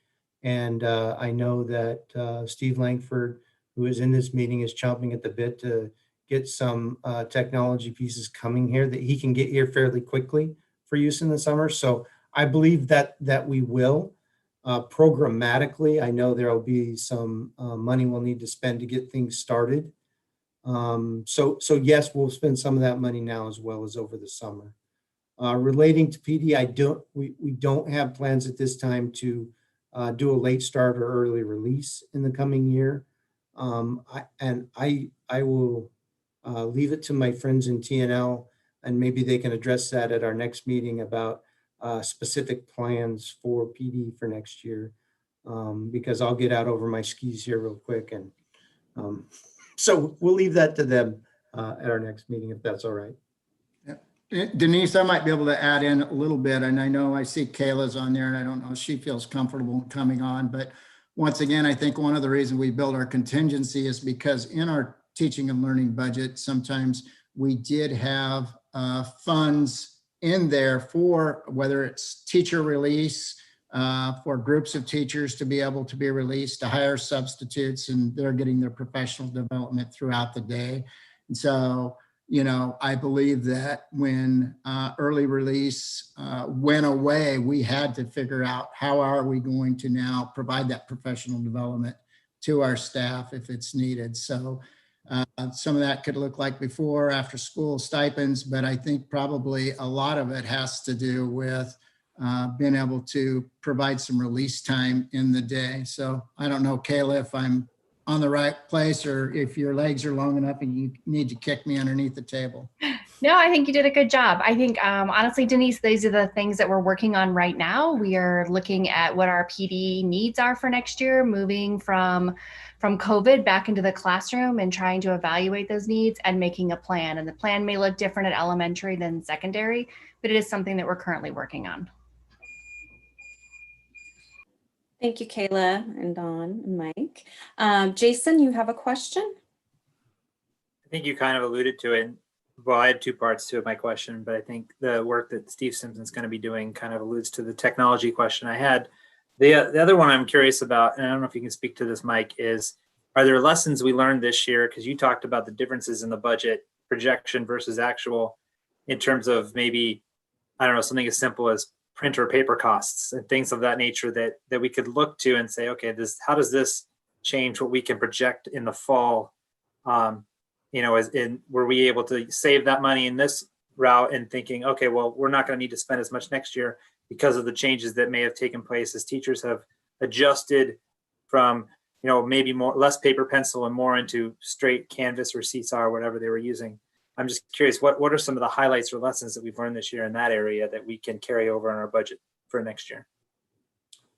And I know that Steve Langford, who is in this meeting, is chomping at the bit to get some technology pieces coming here that he can get here fairly quickly for use in the summer. So I believe that we will. Programmatically, I know there will be some money we'll need to spend to get things started. So yes, we'll spend some of that money now as well as over the summer. Relating to PD, we don't have plans at this time to do a late start or early release in the coming year. I will leave it to my friends in TNL And maybe they can address that at our next meeting about specific plans for PD for next year. Because I'll get out over my skis here real quick. And so we'll leave that to them at our next meeting, if that's all right. Denise, I might be able to add in a little bit, and I know I see Kayla's on there, and I don't know if she feels comfortable coming on, but once again, I think one of the reasons we build our contingency is because in our teaching and learning budget, sometimes we did have funds in there for whether it's teacher release, for groups of teachers to be able to be released, to hire substitutes, and they're getting their professional development throughout the day. And so, you know, I believe that when early release went away, we had to figure out how are we going to now provide that professional development to our staff if it's needed. So some of that could look like before, after school stipends, but I think probably a lot of it has to do with being able to provide some release time in the day. So I don't know, Kayla, if I'm on the right place or if your legs are long enough and you need to kick me underneath the table. No, I think you did a good job. I think, honestly, Denise, these are the things that we're working on right now. We are looking at what our PD needs are for next year, moving from COVID back into the classroom and trying to evaluate those needs and making a plan. And the plan may look different at elementary than secondary, but it is something that we're currently working on. Thank you, Kayla and Dawn and Mike. Jason, you have a question? I think you kind of alluded to it. Well, I had two parts to my question, but I think the work that Steve Simpson's going to be doing kind of alludes to the technology question I had. The other one I'm curious about, and I don't know if you can speak to this, Mike, is are there lessons we learned this year? Because you talked about the differences in the budget projection versus actual in terms of maybe, I don't know, something as simple as print or paper costs and things of that nature that we could look to and say, okay, how does this change what we can project in the fall? You know, were we able to save that money in this route and thinking, okay, well, we're not going to need to spend as much next year because of the changes that may have taken place as teachers have adjusted from, you know, maybe less paper pencil and more into straight canvas or seesaw or whatever they were using. I'm just curious, what are some of the highlights or lessons that we've learned this year in that area that we can carry over in our budget for next year?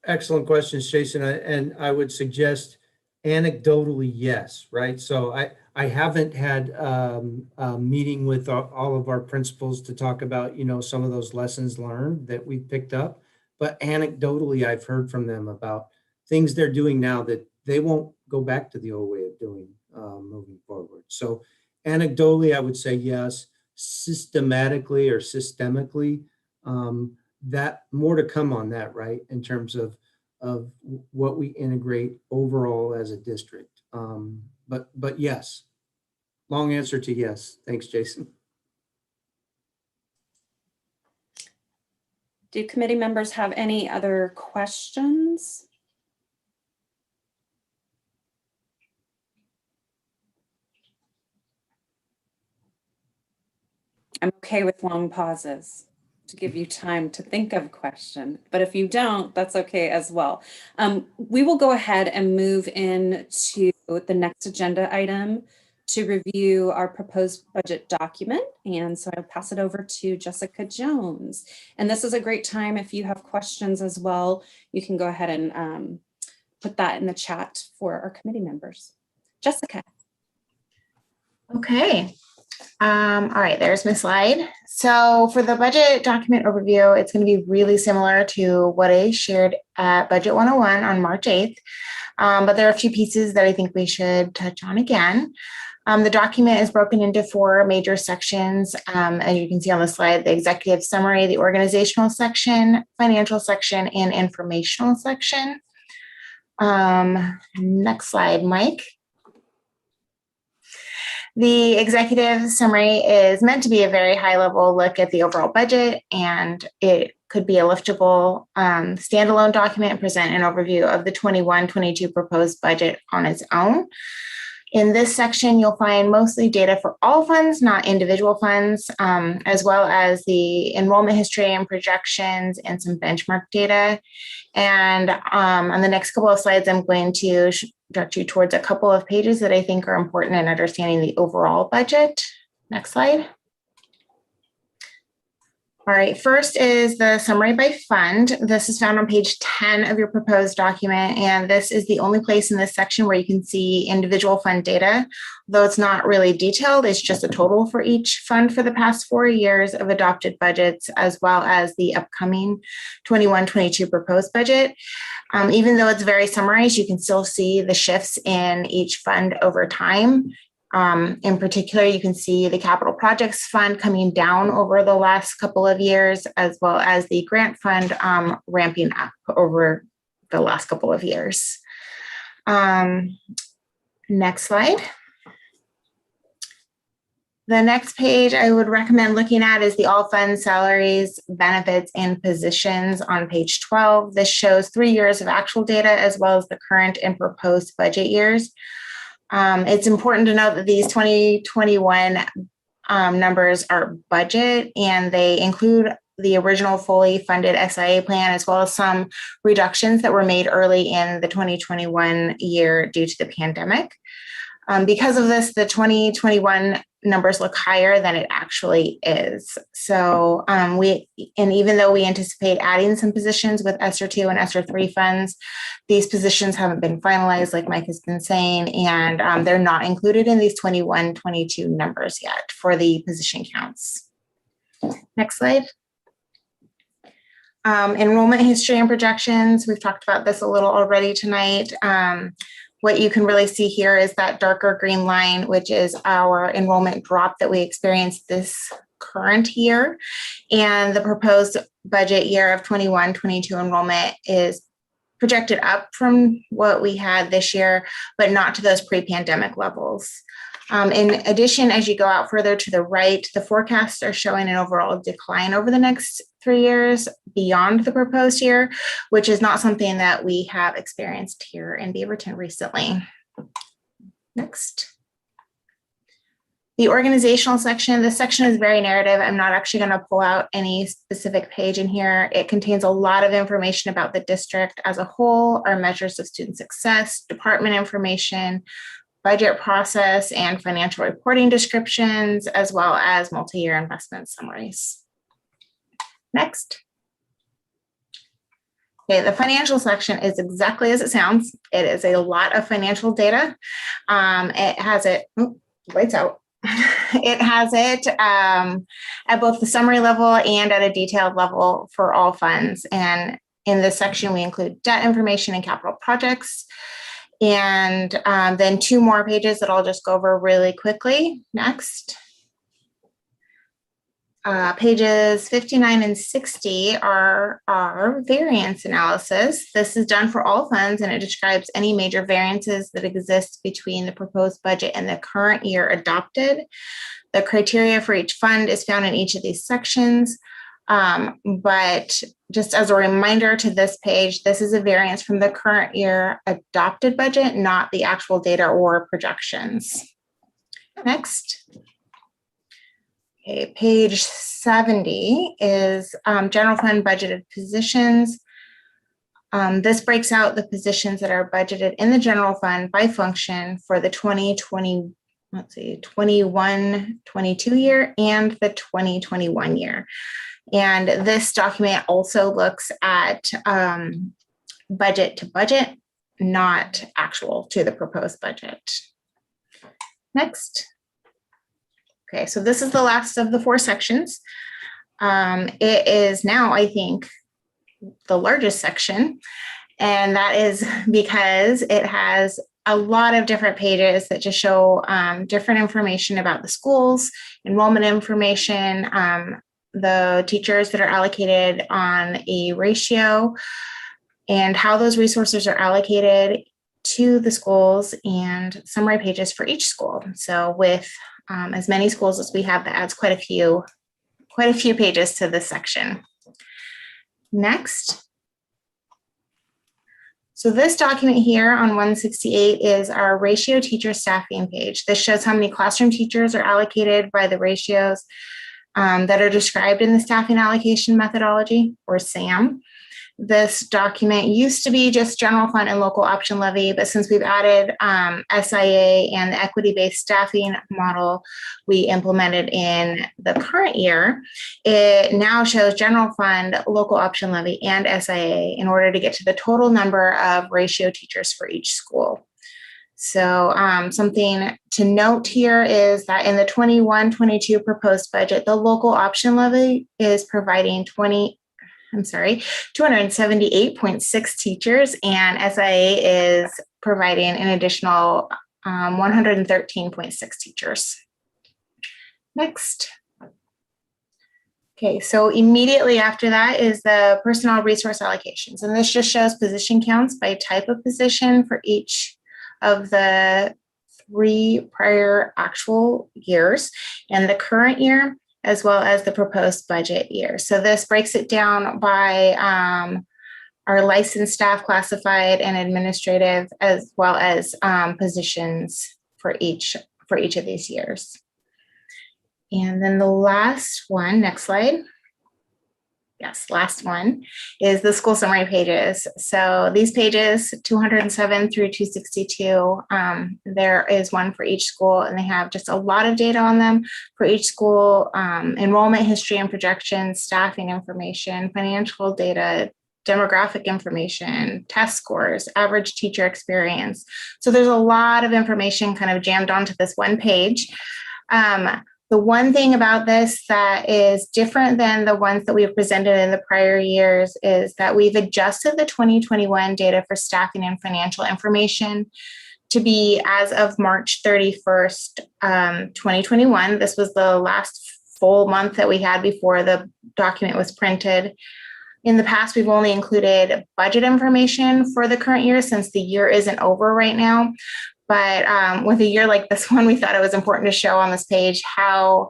Excellent questions, Jason. And I would suggest anecdotally, yes, right? So I haven't had a meeting with all of our principals to talk about, you know, some of those lessons learned that we picked up, but anecdotally, I've heard from them about things they're doing now that they won't go back to the old way of doing moving forward. So anecdotally, I would say yes. Systematically or systemically, that more to come on that, right? In terms of what we integrate overall as a district. But yes, long answer to yes. Thanks, Jason. Do committee members have any other questions? I'm okay with long pauses to give you time to think of a question, but if you don't, that's okay as well. We will go ahead and move into the next agenda item to review our proposed budget document. And so I'll pass it over to Jessica Jones. And this is a great time if you have questions as well, you can go ahead and put that in the chat for our committee members. Jessica. Okay. All right, there's my slide. So for the budget document overview, it's going to be really similar to what I shared at Budget 101 on March 8th. But there are a few pieces that I think we should touch on again. The document is broken into 4 major sections. As you can see on the slide, the executive summary, the organizational section, financial section, and informational section. Next slide, Mike. The executive summary is meant to be a very high-level look at the overall budget, and it could be a liftable standalone document and present an overview of the 21-22 proposed budget on its own. In this section, you'll find mostly data for all funds, not individual funds, as well as the enrollment history and projections and some benchmark data. And on the next couple of slides, I'm going to direct you towards a couple of pages that I think are important in understanding the overall budget. Next slide. All right, first is the summary by fund. This is found on page 10 of your proposed document, and this is the only place in this section where you can see individual fund data. Though it's not really detailed, it's just a total for each fund for the past 4 years of adopted budgets, as well as the upcoming 21-22 proposed budget. Even though it's very summarized, you can still see the shifts in each fund over time. In particular, you can see the capital projects fund coming down over the last couple of years, as well as the grant fund ramping up over the last couple of years. Next slide. The next page I would recommend looking at is the all funds, salaries, benefits, and positions on page 12. This shows 3 years of actual data as well as the current and proposed budget years. It's important to note that these 2021 numbers are budget, and they include the original fully funded SIA plan, as well as some reductions that were made early in the 2021 year due to the pandemic. Because of this, the 2021 numbers look higher than it actually is. So even though we anticipate adding some positions with ESSER 2 and ESSER 3 funds, these positions haven't been finalized, like Mike has been saying, and they're not included in these 21-22 numbers yet for the position counts. Next slide. Enrollment history and projections. We've talked about this a little already tonight. What you can really see here is that darker green line, which is our enrollment drop that we experienced this current year. And the proposed budget year of 21-22 enrollment is projected up from what we had this year, but not to those pre-pandemic levels. In addition, as you go out further to the right, the forecasts are showing an overall decline over the next 3 years beyond the proposed year, which is not something that we have experienced here in Beaverton recently. Next. The organizational section. This section is very narrative. I'm not actually going to pull out any specific page in here. It contains a lot of information about the district as a whole, our measures of student success, department information, budget process, and financial reporting descriptions, as well as multi-year investment summaries. Next. Okay, the financial section is exactly as it sounds. It is a lot of financial data. It has it, lights out. It has it at both the summary level and at a detailed level for all funds. And in this section, we include debt information and capital projects. And then 2 more pages that I'll just go over really quickly. Next. Pages 59 and 60 are our variance analysis. This is done for all funds, and it describes any major variances that exist between the proposed budget and the current year adopted. The criteria for each fund is found in each of these sections. But just as a reminder to this page, this is a variance from the current year adopted budget, not the actual data or projections. Next. Okay, page 70 is general fund budgeted positions. This breaks out the positions that are budgeted in the general fund by function for the 21-22 year and the 2021 year. And this document also looks at budget to budget, not actual to the proposed budget. Next. Okay, so this is the last of the 4 sections. It is now, I think, the largest section, and that is because it has a lot of different pages that just show different information about the schools, enrollment information, the teachers that are allocated on a ratio, and how those resources are allocated to the schools, and summary pages for each school. So with as many schools as we have, that adds quite a few pages to this section. Next. So this document here on 168 is our ratio teacher staffing page. This shows how many classroom teachers are allocated by the ratios that are described in the staffing allocation methodology, or SAM. This document used to be just general fund and local option levy, but since we've added SIA and the equity-based staffing model we implemented in the current year, it now shows general fund, local option levy, and SIA in order to get to the total number of ratio teachers for each school. So something to note here is that in the 21-22 proposed budget, the local option levy is providing 278.6 teachers, and SIA is providing an additional 113.6 teachers. Next. Okay, so immediately after that is the personnel resource allocations, and this just shows position counts by type of position for each of the 3 prior actual years and the current year, as well as the proposed budget year. So this breaks it down by our licensed staff, classified, and administrative, as well as positions for each of these years. And then the last one, next slide. Yes, last one is the school summary pages. So these pages, 207 through 262, there is one for each school, and they have just a lot of data on them for each school, enrollment history and projections, staffing information, financial data, demographic information, test scores, average teacher experience. So there's a lot of information kind of jammed onto this one page. The one thing about this that is different than the ones that we've presented in the prior years is that we've adjusted the 2021 data for staffing and financial information to be as of March 31st, 2021. This was the last full month that we had before the document was printed. In the past, we've only included budget information for the current year since the year isn't over right now. But with a year like this one, we thought it was important to show on this page how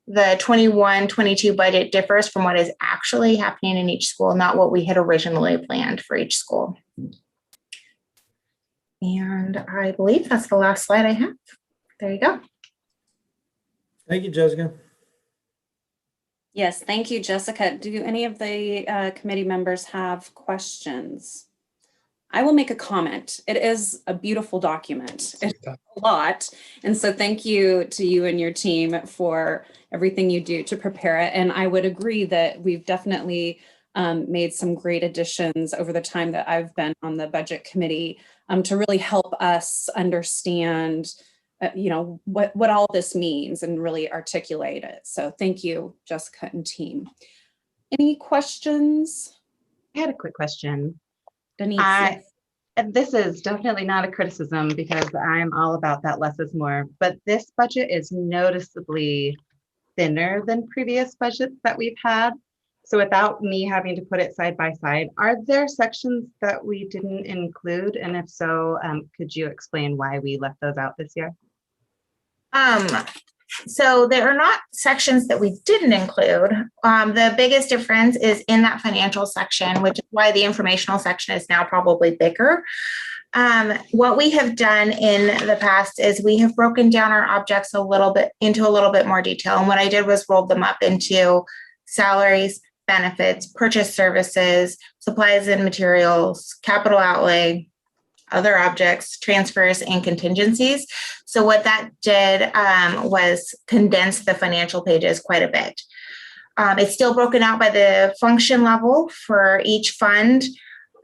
the 21-22 budget differs from what is actually happening in each school, not what we had originally planned for each school. And I believe that's the last slide I have. There you go. Thank you, Jessica. Yes, thank you, Jessica. Do any of the committee members have questions? I will make a comment. It is a beautiful document. It's a lot. And so thank you to you and your team for everything you do to prepare it. And I would agree that we've definitely made some great additions over the time that I've been on the budget committee to really help us understand what all this means and really articulate it. So thank you, Jessica and team. Any questions? I had a quick question. Denise. This is definitely not a criticism because I'm all about that less is more, but this budget is noticeably thinner than previous budgets that we've had. So without me having to put it side by side, are there sections that we didn't include? And if so, could you explain why we left those out this year? So there are not sections that we didn't include. The biggest difference is in that financial section, which is why the informational section is now probably bigger. What we have done in the past is we have broken down our objects into a little bit more detail. And what I did was roll them up into salaries, benefits, purchase services, supplies and materials, capital outlay, other objects, transfers, and contingencies. So what that did was condense the financial pages quite a bit. It's still broken out by the function level for each fund,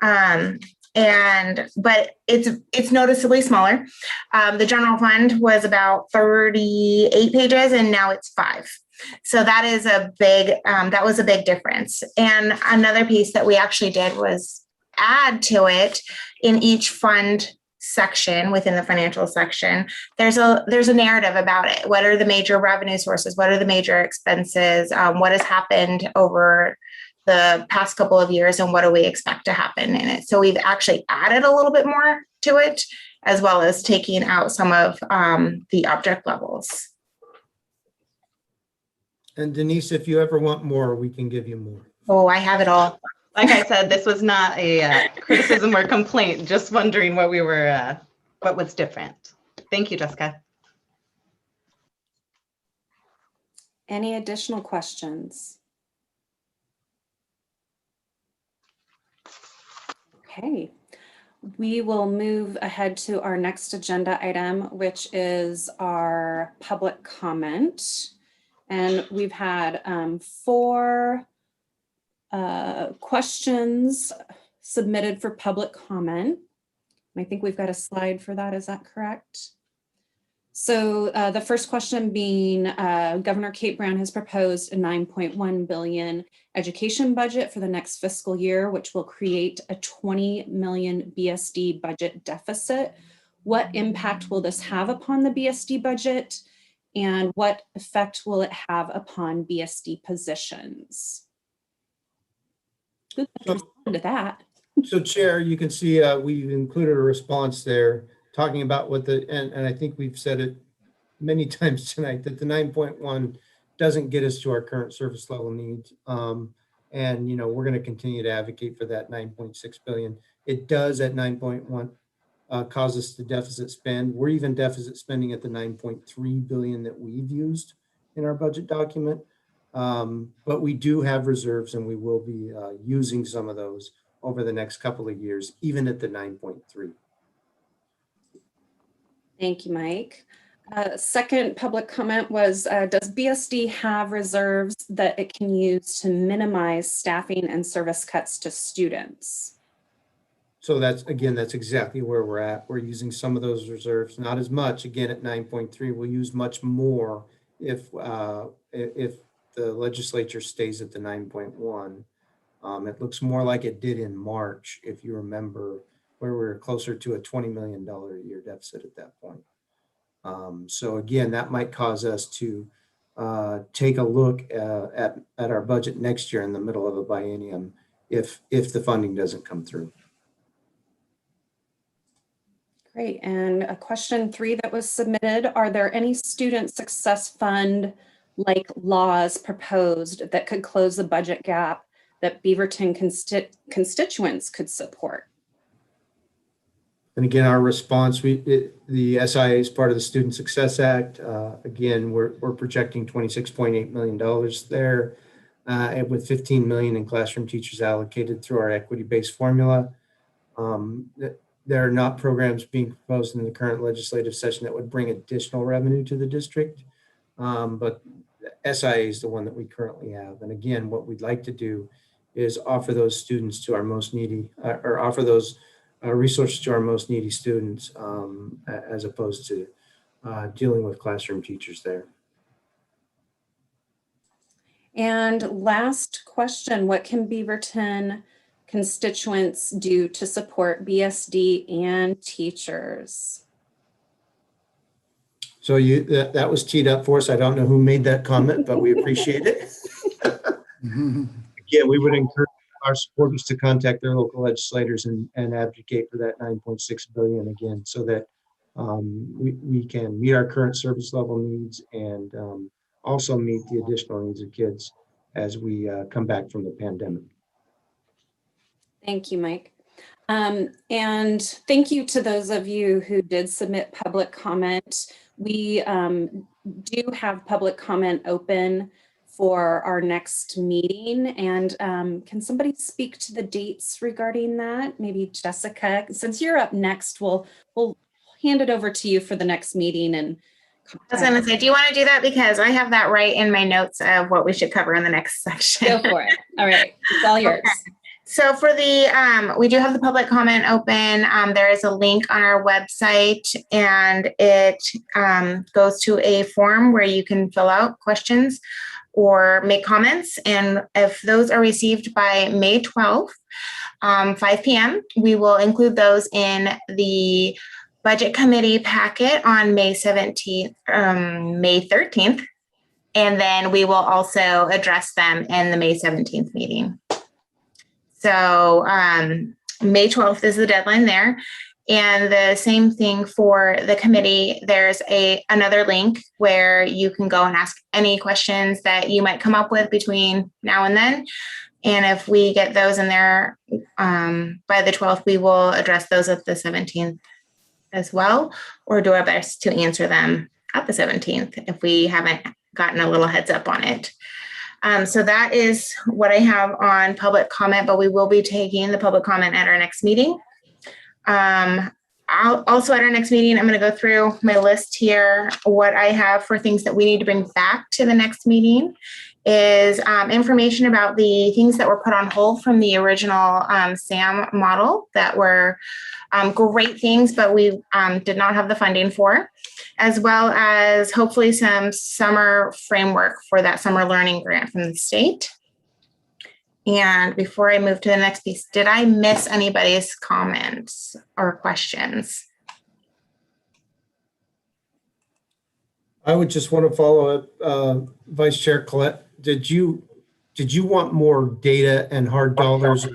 but it's noticeably smaller. The general fund was about 38 pages, and now it's 5. So that is that was a big difference. And another piece that we actually did was add to it in each fund section within the financial section. There's a narrative about it. What are the major revenue sources? What are the major expenses? What has happened over the past couple of years, and what do we expect to happen in it? So we've actually added a little bit more to it, as well as taking out some of the object levels. And Denise, if you ever want more, we can give you more. Oh, I have it all. Like I said, this was not a criticism or complaint, just wondering what was different. Thank you, Jessica. Any additional questions? Okay. We will move ahead to our next agenda item, which is our public comment. And we've had 4 questions submitted for public comment. I think we've got a slide for that. Is that correct? So the first question being, Governor Kate Brown has proposed a $9.1 billion education budget for the next fiscal year, which will create a 20 million BSD budget deficit. What impact will this have upon the BSD budget? And what effect will it have upon BSD positions? Who can respond to that? So Chair, you can see we've included a response there talking about what and I think we've said it many times tonight, that the 9.1 doesn't get us to our current service level needs. And, you know, we're going to continue to advocate for that 9.6 billion. It does at 9.1 cause us to deficit spend. We're even deficit spending at the 9.3 billion that we've used in our budget document. But we do have reserves, and we will be using some of those over the next couple of years, even at the 9.3. Thank you, Mike. Second public comment was, does BSD have reserves that it can use to minimize staffing and service cuts to students? So that's exactly where we're at. We're using some of those reserves, not as much. Again, at 9.3, we'll use much more if the legislature stays at the 9.1. It looks more like it did in March, if you remember, where we were closer to a $20 million a year deficit at that point. So again, that might cause us to take a look at our budget next year in the middle of a biennium if the funding doesn't come through. Great. And question 3 that was submitted, are there any student success fund like laws proposed that could close the budget gap that Beaverton constituents could support? And again, our response, the SIA is part of the Student Success Act. Again, we're projecting $26.8 million there, and with 15 million in classroom teachers allocated through our equity-based formula. There are not programs being proposed in the current legislative session that would bring additional revenue to the district, but SIA is the one that we currently have. And again, what we'd like to do is offer those students to our most needy, or offer those resources to our most needy students, as opposed to dealing with classroom teachers there. And last question, what can Beaverton constituents do to support BSD and teachers? So that was teed up for us. I don't know who made that comment, but we appreciate it. Again, we would encourage our supporters to contact their local legislators and advocate for that 9.6 billion again, so that we can meet our current service level needs and also meet the additional needs of kids as we come back from the pandemic. Thank you, Mike. And thank you to those of you who did submit public comment. We do have public comment open for our next meeting. And can somebody speak to the dates regarding that? Maybe Jessica, since you're up next, we'll hand it over to you for the next meeting. And I was going to say, do you want to do that? Because I have that right in my notes of what we should cover in the next section. Go for it. All right, it's all yours. Okay. So for the, we do have the public comment open. There is a link on our website, and it goes to a form where you can fill out questions or make comments. And if those are received by May 12th, 5 p.m., we will include those in the budget committee packet on May 17th, May 13th. And then we will also address them in the May 17th meeting. So May 12th is the deadline there. And the same thing for the committee. There's another link where you can go and ask any questions that you might come up with between now and then. And if we get those in there by the 12th, we will address those at the 17th as well, or do our best to answer them at the 17th if we haven't gotten a little heads up on it. So that is what I have on public comment, but we will be taking the public comment at our next meeting. Also at our next meeting, I'm going to go through my list here. What I have for things that we need to bring back to the next meeting is information about the things that were put on hold from the original SAM model that were great things, but we did not have the funding for, as well as hopefully some summer framework for that summer learning grant from the state. And before I move to the next piece, did I miss anybody's comments or questions? I would just want to follow up, Vice Chair Collette. Did you want more data and hard dollars? Or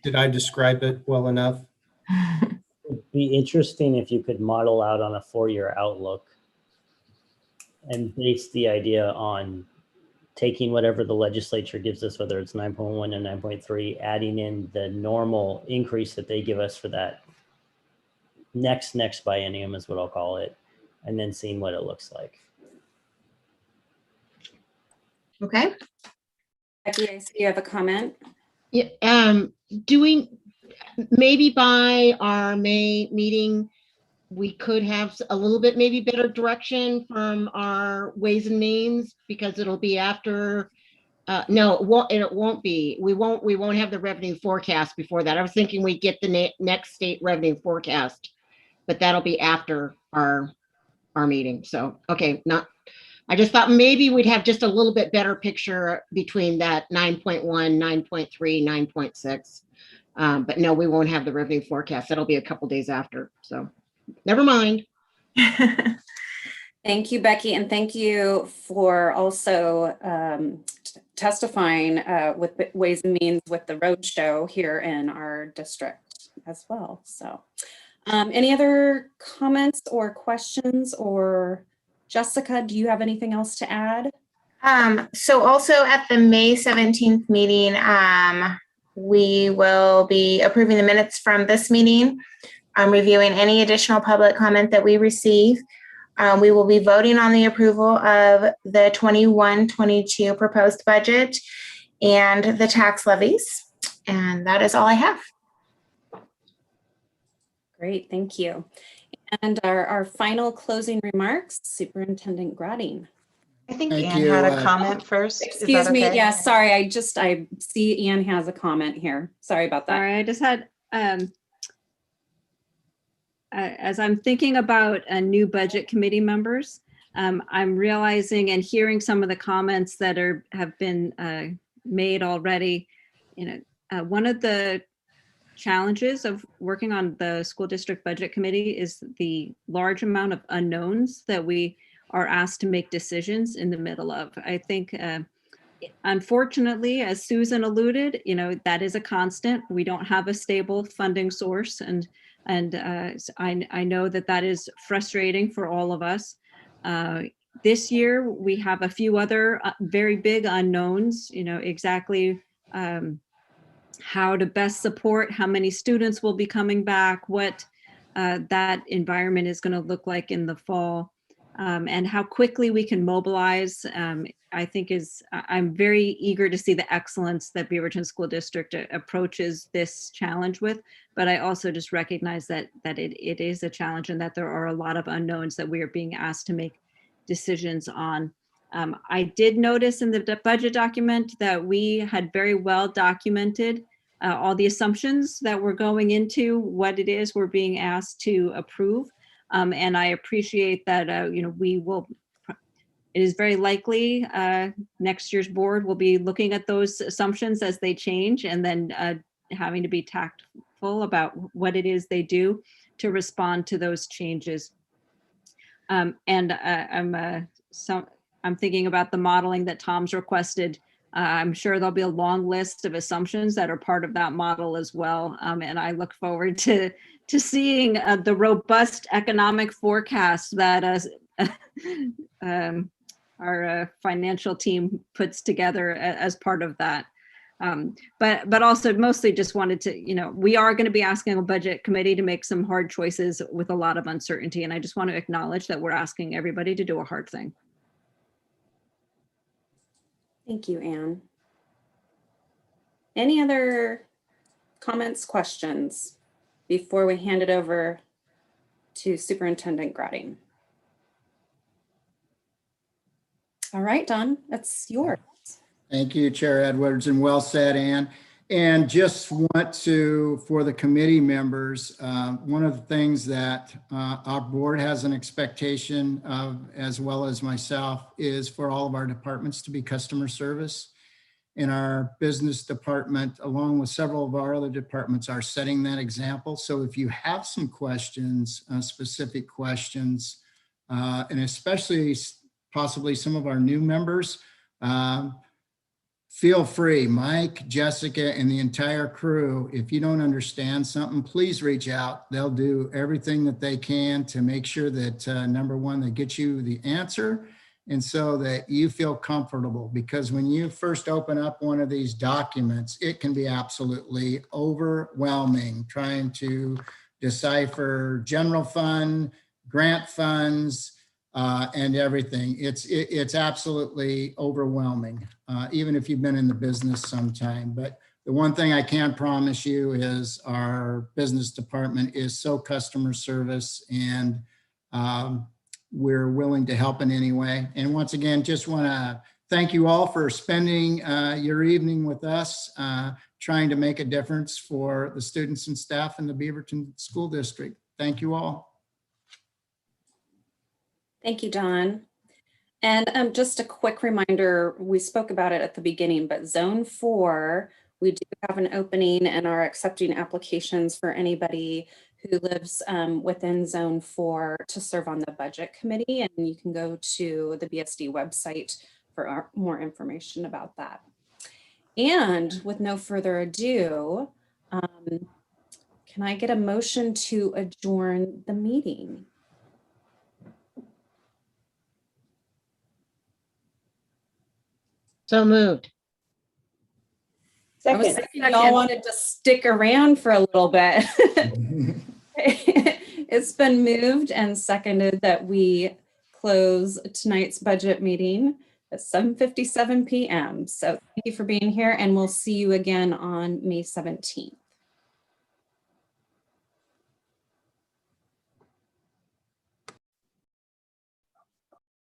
did I describe it well enough? It'd be interesting if you could model out on a 4-year outlook and base the idea on taking whatever the legislature gives us, whether it's 9.1 and 9.3, adding in the normal increase that they give us for that next biennium is what I'll call it, and then seeing what it looks like. Okay. Becky, I see you have a comment. Yeah, doing maybe by our May meeting, we could have a little bit maybe better direction from our Ways and Means, because it'll be after. No, it won't be. We won't have the revenue forecast before that. I was thinking we get the next state revenue forecast, but that'll be after our meeting. So okay, I just thought maybe we'd have just a little bit better picture between that 9.1, 9.3, 9.6. But no, we won't have the revenue forecast. That'll be a couple days after. So never mind. Thank you, Becky. And thank you for also testifying with Ways and Means with the roadshow here in our district as well. So any other comments or questions, or Jessica, do you have anything else to add? So also at the May 17th meeting, we will be approving the minutes from this meeting, reviewing any additional public comment that we receive. We will be voting on the approval of the 21-22 proposed budget and the tax levies. And that is all I have. Great, thank you. And our final closing remarks, Superintendent Grading. I think Anne had a comment first. Excuse me. Yeah, sorry. I see Anne has a comment here. Sorry about that. All right, I just had, as I'm thinking about new budget committee members, I'm realizing and hearing some of the comments that have been made already. One of the challenges of working on the school district budget committee is the large amount of unknowns that we are asked to make decisions in the middle of. I think, unfortunately, as Susan alluded, that is a constant. We don't have a stable funding source, and I know that is frustrating for all of us. This year, we have a few other very big unknowns, exactly how to best support, how many students will be coming back, what that environment is going to look like in the fall, and how quickly we can mobilize. I think I'm very eager to see the excellence that Beaverton School District approaches this challenge with, but I also just recognize that it is a challenge and that there are a lot of unknowns that we are being asked to make decisions on. I did notice in the budget document that we had very well documented all the assumptions that we're going into what it is we're being asked to approve. And I appreciate that, it is very likely next year's board will be looking at those assumptions as they change, and then having to be tactful about what it is they do to respond to those changes. I'm thinking about the modeling that Tom's requested. I'm sure there'll be a long list of assumptions that are part of that model as well. And I look forward to seeing the robust economic forecast that our financial team puts together as part of that. But also mostly just wanted to, we are going to be asking a budget committee to make some hard choices with a lot of uncertainty. And I just want to acknowledge that we're asking everybody to do a hard thing. Thank you, Anne. Any other comments, questions before we hand it over to Superintendent Gratting? All right, Don, that's yours. Thank you, Chair Edwards, and well said, Ann. And just want to, for the committee members, one of the things that our board has an expectation of, as well as myself, is for all of our departments to be customer service. And our business department, along with several of our other departments, are setting that example. So if you have some questions, specific questions, and especially possibly some of our new members, feel free, Mike, Jessica, and the entire crew. If you don't understand something, please reach out. They'll do everything that they can to make sure that, number one, they get you the answer, and so that you feel comfortable. Because when you first open up one of these documents, it can be absolutely overwhelming trying to decipher general fund, grant funds, and everything. It's absolutely overwhelming, even if you've been in the business some time. But the one thing I can promise you is our business department is so customer service, and we're willing to help in any way. And once again, just want to thank you all for spending your evening with us, trying to make a difference for the students and staff in the Beaverton School District. Thank you all. Thank you, Don. And just a quick reminder, we spoke about it at the beginning, but Zone 4, we do have an opening and are accepting applications for anybody who lives within Zone 4 to serve on the Budget Committee. And you can go to the BSD website for more information about that. And with no further ado, can I get a motion to adjourn the meeting? So moved. I was thinking y'all wanted to stick around for a little bit. It's been moved and seconded that we close tonight's budget meeting at 7:57 p.m. So thank you for being here, and we'll see you again on May 17th.